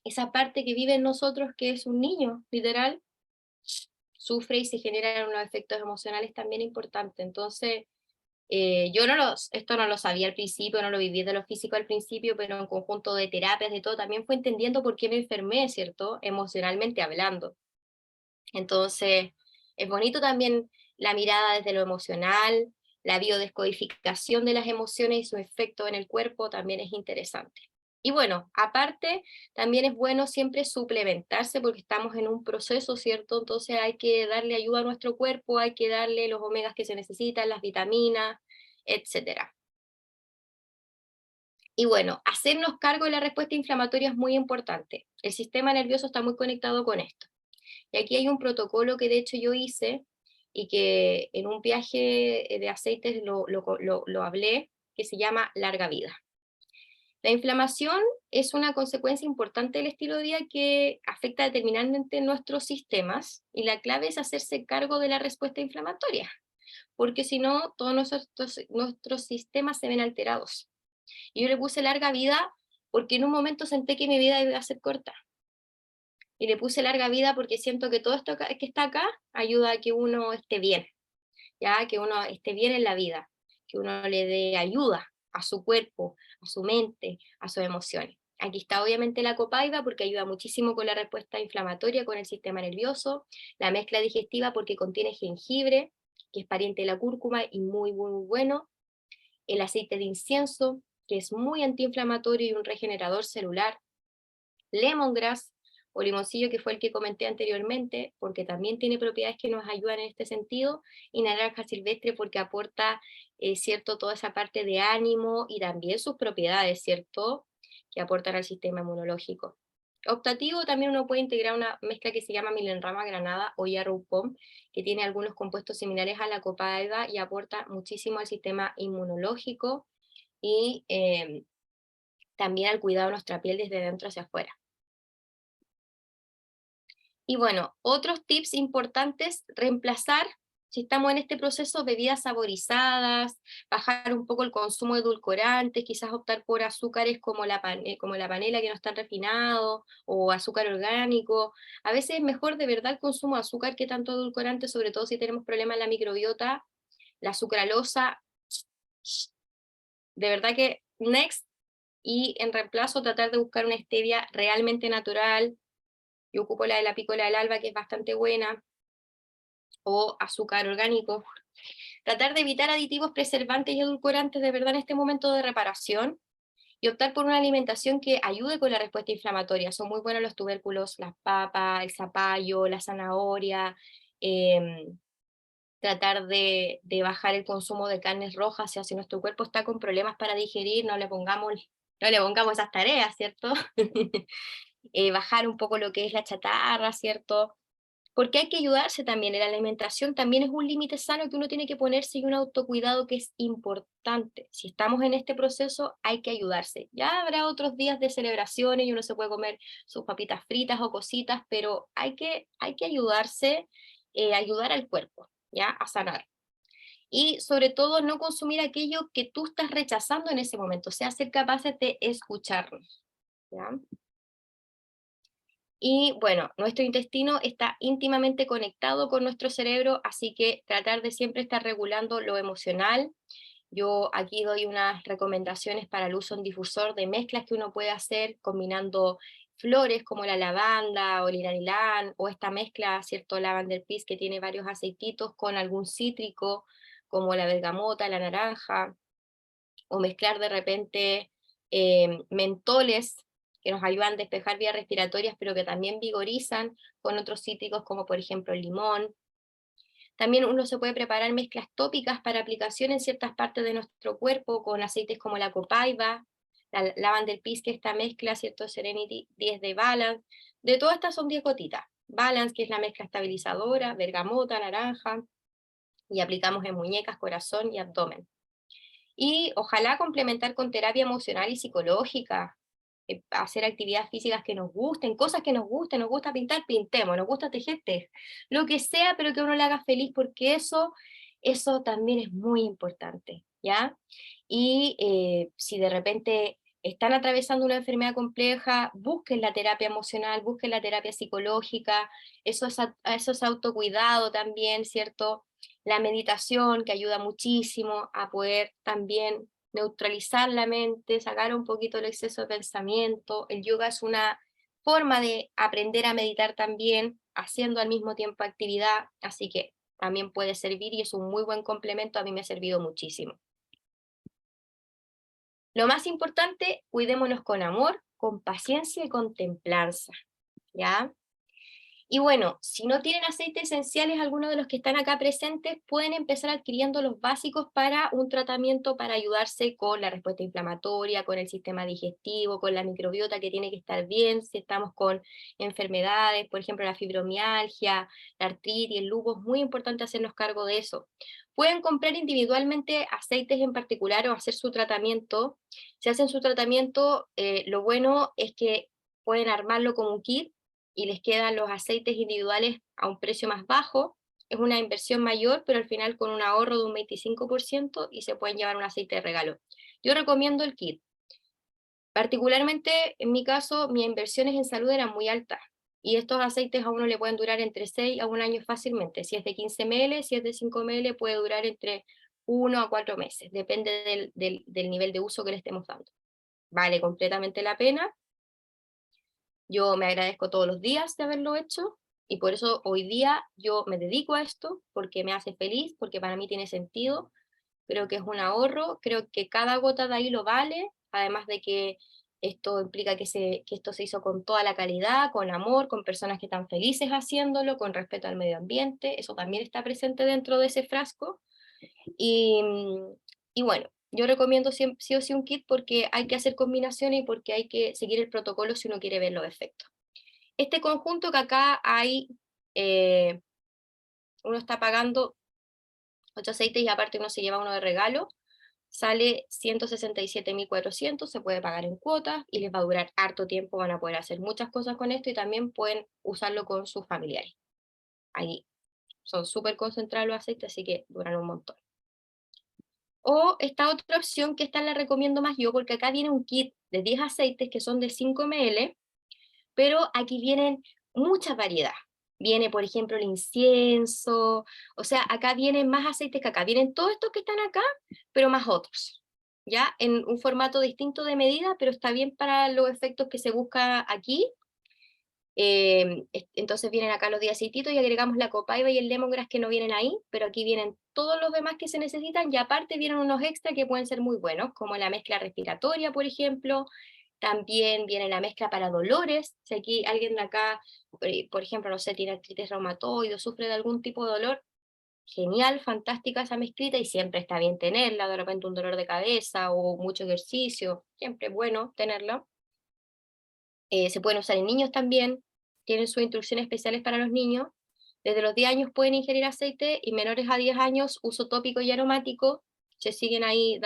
esa parte que vive en nosotros, que es un niño, literal, sufre y se generan unos efectos emocionales también importantes. Entonces, yo esto no lo sabía al principio, no lo viví de lo físico al principio, pero en conjunto de terapias, de todo, también fue entendiendo por qué me enfermé, ¿cierto? Emocionalmente hablando. Entonces, es bonito también la mirada desde lo emocional, la biodescodificación de las emociones y su efecto en el cuerpo también es interesante. Y bueno, aparte, también es bueno siempre suplementarse porque estamos en un proceso, ¿cierto? Entonces hay que darle ayuda a nuestro cuerpo, hay que darle los omegas que se necesitan, las vitaminas, etcétera. Y bueno, hacernos cargo de la respuesta inflamatoria es muy importante. El sistema nervioso está muy conectado con esto. Y aquí hay un protocolo que de hecho yo hice y que en un viaje de aceites lo hablé, que se llama larga vida. La inflamación es una consecuencia importante del estilo de vida que afecta determinantemente nuestros sistemas y la clave es hacerse cargo de la respuesta inflamatoria, porque si no, todos nuestros sistemas se ven alterados. Y yo le puse larga vida porque en un momento senté que mi vida iba a ser corta y le puse larga vida porque siento que todo esto que está acá ayuda a que uno esté bien, ya que uno esté bien en la vida, que uno le dé ayuda a su cuerpo, a su mente, a sus emociones. Aquí está obviamente la copaiba porque ayuda muchísimo con la respuesta inflamatoria, con el sistema nervioso, la mezcla digestiva porque contiene jengibre, que es pariente de la cúrcuma y muy, muy bueno, el aceite de incienso, que es muy antiinflamatorio y un regenerador celular, lemongrass o limoncillo, que fue el que comenté anteriormente, porque también tiene propiedades que nos ayudan en este sentido, y naranja silvestre porque aporta, ¿cierto?, toda esa parte de ánimo y también sus propiedades, ¿cierto?, que aportan al sistema inmunológico. Optativo también uno puede integrar una mezcla que se llama milenrama granada o yarrow pom, que tiene algunos compuestos similares a la copaiba y aporta muchísimo al sistema inmunológico y también al cuidado de nuestra piel desde dentro hacia afuera. Y bueno, otros tips importantes, reemplazar, si estamos en este proceso, bebidas saborizadas, bajar un poco el consumo de edulcorantes, quizás optar por azúcares como la panela que no están refinados, o azúcar orgánico. A veces es mejor de verdad el consumo de azúcar que tanto edulcorante, sobre todo si tenemos problemas en la microbiota. La sucralosa, de verdad que next, y en reemplazo tratar de buscar una stevia realmente natural. Yo ocupo la de la pícola del alba, que es bastante buena, o azúcar orgánico. Tratar de evitar aditivos preservantes y edulcorantes de verdad en este momento de reparación y optar por una alimentación que ayude con la respuesta inflamatoria. Son muy buenos los tubérculos, las papas, el zapallo, la zanahoria. Tratar de bajar el consumo de carnes rojas, o sea, si nuestro cuerpo está con problemas para digerir, no le pongamos esas tareas, ¿cierto? Bajar un poco lo que es la chatarra, ¿cierto? Porque hay que ayudarse también, en la alimentación también es un límite sano que uno tiene que ponerse y un autocuidado que es importante. Si estamos en este proceso, hay que ayudarse. Ya habrá otros días de celebraciones y uno se puede comer sus papitas fritas o cositas, pero hay que ayudarse ayudar al cuerpo, ¿ya? A sanar. Y sobre todo no consumir aquello que tú estás rechazando en ese momento, o sea, ser capaces de escucharnos, ¿ya? Y bueno, nuestro intestino está íntimamente conectado con nuestro cerebro, así que tratar de siempre estar regulando lo emocional. Yo aquí doy unas recomendaciones para el uso en difusor de mezclas que uno puede hacer combinando flores como la lavanda o el ylang-ylang o esta mezcla, ¿cierto? Lavender peace que tiene varios aceititos con algún cítrico como la bergamota, la naranja, o mezclar de repente mentoles que nos ayudan a despejar vías respiratorias, pero que también vigorizan con otros cítricos como por ejemplo el limón. También uno se puede preparar mezclas tópicas para aplicación en ciertas partes de nuestro cuerpo con aceites como la copaiba, la lavender peace, que esta mezcla, ¿cierto? Serenity 10 de Balance. De todas estas son 10 gotitas. Balance, que es la mezcla estabilizadora, bergamota, naranja, y aplicamos en muñecas, corazón y abdomen. Y ojalá complementar con terapia emocional y psicológica, hacer actividades físicas que nos gusten, cosas que nos gusten, nos gusta pintar, pintemos, nos gusta tejer, lo que sea, pero que uno le haga feliz, porque eso también es muy importante, ¿ya? Y si de repente están atravesando una enfermedad compleja, busquen la terapia emocional, busquen la terapia psicológica, eso es autocuidado también, ¿cierto? La meditación, que ayuda muchísimo a poder también neutralizar la mente, sacar un poquito el exceso de pensamiento. El yoga es una forma de aprender a meditar también, haciendo al mismo tiempo actividad, así que también puede servir y es un muy buen complemento, a mí me ha servido muchísimo. Lo más importante, cuidémonos con amor, con paciencia y con templanza, ¿ya? Y bueno, si no tienen aceites esenciales, algunos de los que están acá presentes pueden empezar adquiriendo los básicos para un tratamiento para ayudarse con la respuesta inflamatoria, con el sistema digestivo, con la microbiota que tiene que estar bien, si estamos con enfermedades, por ejemplo la fibromialgia, la artritis, el lupus, muy importante hacernos cargo de eso. Pueden comprar individualmente aceites en particular o hacer su tratamiento. Si hacen su tratamiento, lo bueno es que pueden armarlo como un kit y les quedan los aceites individuales a un precio más bajo. Es una inversión mayor, pero al final con un ahorro de un 25% y se pueden llevar un aceite de regalo. Yo recomiendo el kit. Particularmente, en mi caso, mis inversiones en salud eran muy altas y estos aceites a uno le pueden durar entre 6 a un año fácilmente. Si es de 15 ml, si es de 5 ml, puede durar entre 1 a 4 meses, depende del nivel de uso que le estemos dando. Vale completamente la pena. Yo me agradezco todos los días de haberlo hecho y por eso hoy día yo me dedico a esto, porque me hace feliz, porque para mí tiene sentido, creo que es un ahorro, creo que cada gota de ahí lo vale, además de que esto implica que esto se hizo con toda la calidad, con amor, con personas que están felices haciéndolo, con respeto al medio ambiente, eso también está presente dentro de ese frasco. Y, y bueno, yo recomiendo sí o sí un kit porque hay que hacer combinaciones y porque hay que seguir el protocolo si uno quiere ver los efectos. Este conjunto que acá hay, eh, uno está pagando 8 aceites y aparte uno se lleva uno de regalo, sale 167.400, se puede pagar en cuotas y les va a durar harto tiempo, van a poder hacer muchas cosas con esto y también pueden usarlo con sus familiares. Ahí son súper concentrados los aceites, así que duran un montón. O esta otra opción, que esta la recomiendo más yo, porque acá viene un kit de 10 aceites que son de 5 ml, pero aquí vienen mucha variedad. Viene, por ejemplo, el incienso, o sea, acá vienen más aceites que acá. Vienen todos estos que están acá, pero más otros, ¿ya? En un formato distinto de medida, pero está bien para los efectos que se busca aquí. Entonces vienen acá los 10 aceititos y agregamos la copaiba y el lemongrass que no vienen ahí, pero aquí vienen todos los demás que se necesitan y aparte vienen unos extra que pueden ser muy buenos, como la mezcla respiratoria, por ejemplo. También viene la mezcla para dolores. Si aquí alguien de acá, por ejemplo, no sé, tiene artritis reumatoide o sufre de algún tipo de dolor, genial, fantástica esa mezclita y siempre está bien tenerla, de repente un dolor de cabeza o mucho ejercicio, siempre es bueno tenerla. Se pueden usar en niños también, tienen sus instrucciones especiales para los niños. Desde los 10 años pueden ingerir aceite y menores a 10 años uso tópico y aromático. Se siguen ahí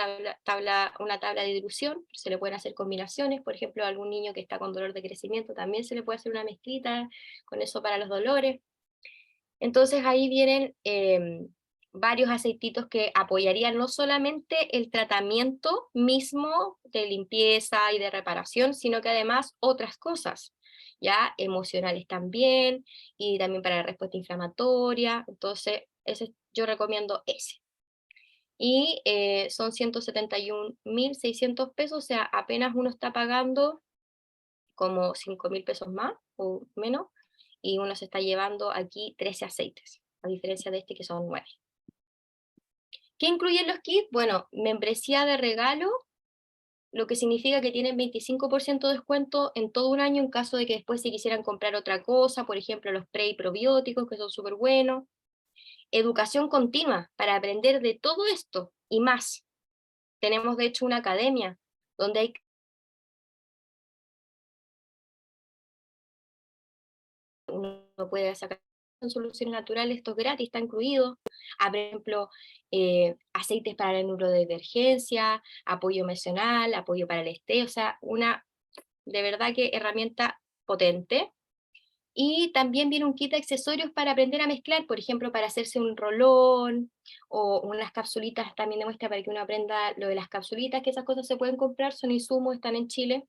una tabla de dilución, se le pueden hacer combinaciones, por ejemplo, a algún niño que está con dolor de crecimiento también se le puede hacer una mezclita con eso para los dolores. Entonces ahí vienen varios aceititos que apoyarían no solamente el tratamiento mismo de limpieza y de reparación, sino que además otras cosas, ya emocionales también, y también para la respuesta inflamatoria. Entonces yo recomiendo ese. Y son 171.600 pesos, o sea, apenas uno está pagando como 5.000 pesos más o menos, y uno se está llevando aquí 13 aceites, a diferencia de este que son 9. ¿Qué incluyen los kits? Bueno, membresía de regalo, lo que significa que tienen 25% de descuento en todo un año en caso de que después se quisieran comprar otra cosa, por ejemplo los pre y probióticos que son súper buenos. Educación continua para aprender de todo esto y más. Tenemos de hecho una academia donde hay uno puede sacar soluciones naturales, esto es gratis, está incluido. Por ejemplo, aceites para la neurodivergencia, apoyo emocional, apoyo para el estrés, o sea, una de verdad que herramienta potente. Y también viene un kit de accesorios para aprender a mezclar, por ejemplo, para hacerse un rolón o unas capsulitas también de muestra para que uno aprenda lo de las capsulitas, que esas cosas se pueden comprar, son insumos, están en Chile.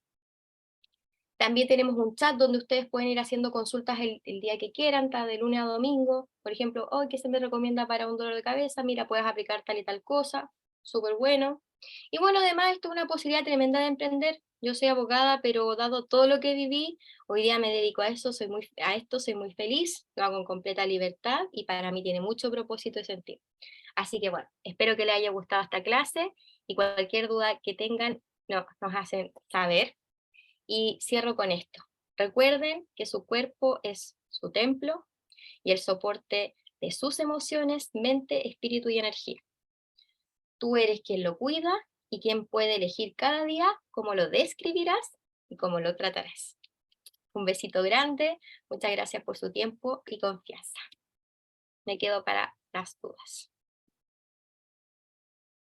También tenemos un chat donde ustedes pueden ir haciendo consultas el día que quieran, de lunes a domingo. Por ejemplo, hoy ¿qué se me recomienda para un dolor de cabeza? Mira, puedes aplicar tal y tal cosa, súper bueno. Y bueno, además esto es una posibilidad tremenda de emprender. Yo soy abogada, pero dado todo lo que viví, hoy día me dedico a eso, soy muy feliz, lo hago con completa libertad y para mí tiene mucho propósito y sentido. Así que bueno, espero que les haya gustado esta clase y cualquier duda que tengan, nos hacen saber. Y cierro con esto. Recuerden que su cuerpo es su templo y el soporte de sus emociones, mente, espíritu y energía. Tú eres quien lo cuida y quien puede elegir cada día cómo lo describirás y cómo lo tratarás. Un besito grande, muchas gracias por su tiempo y confianza. Me quedo para las dudas.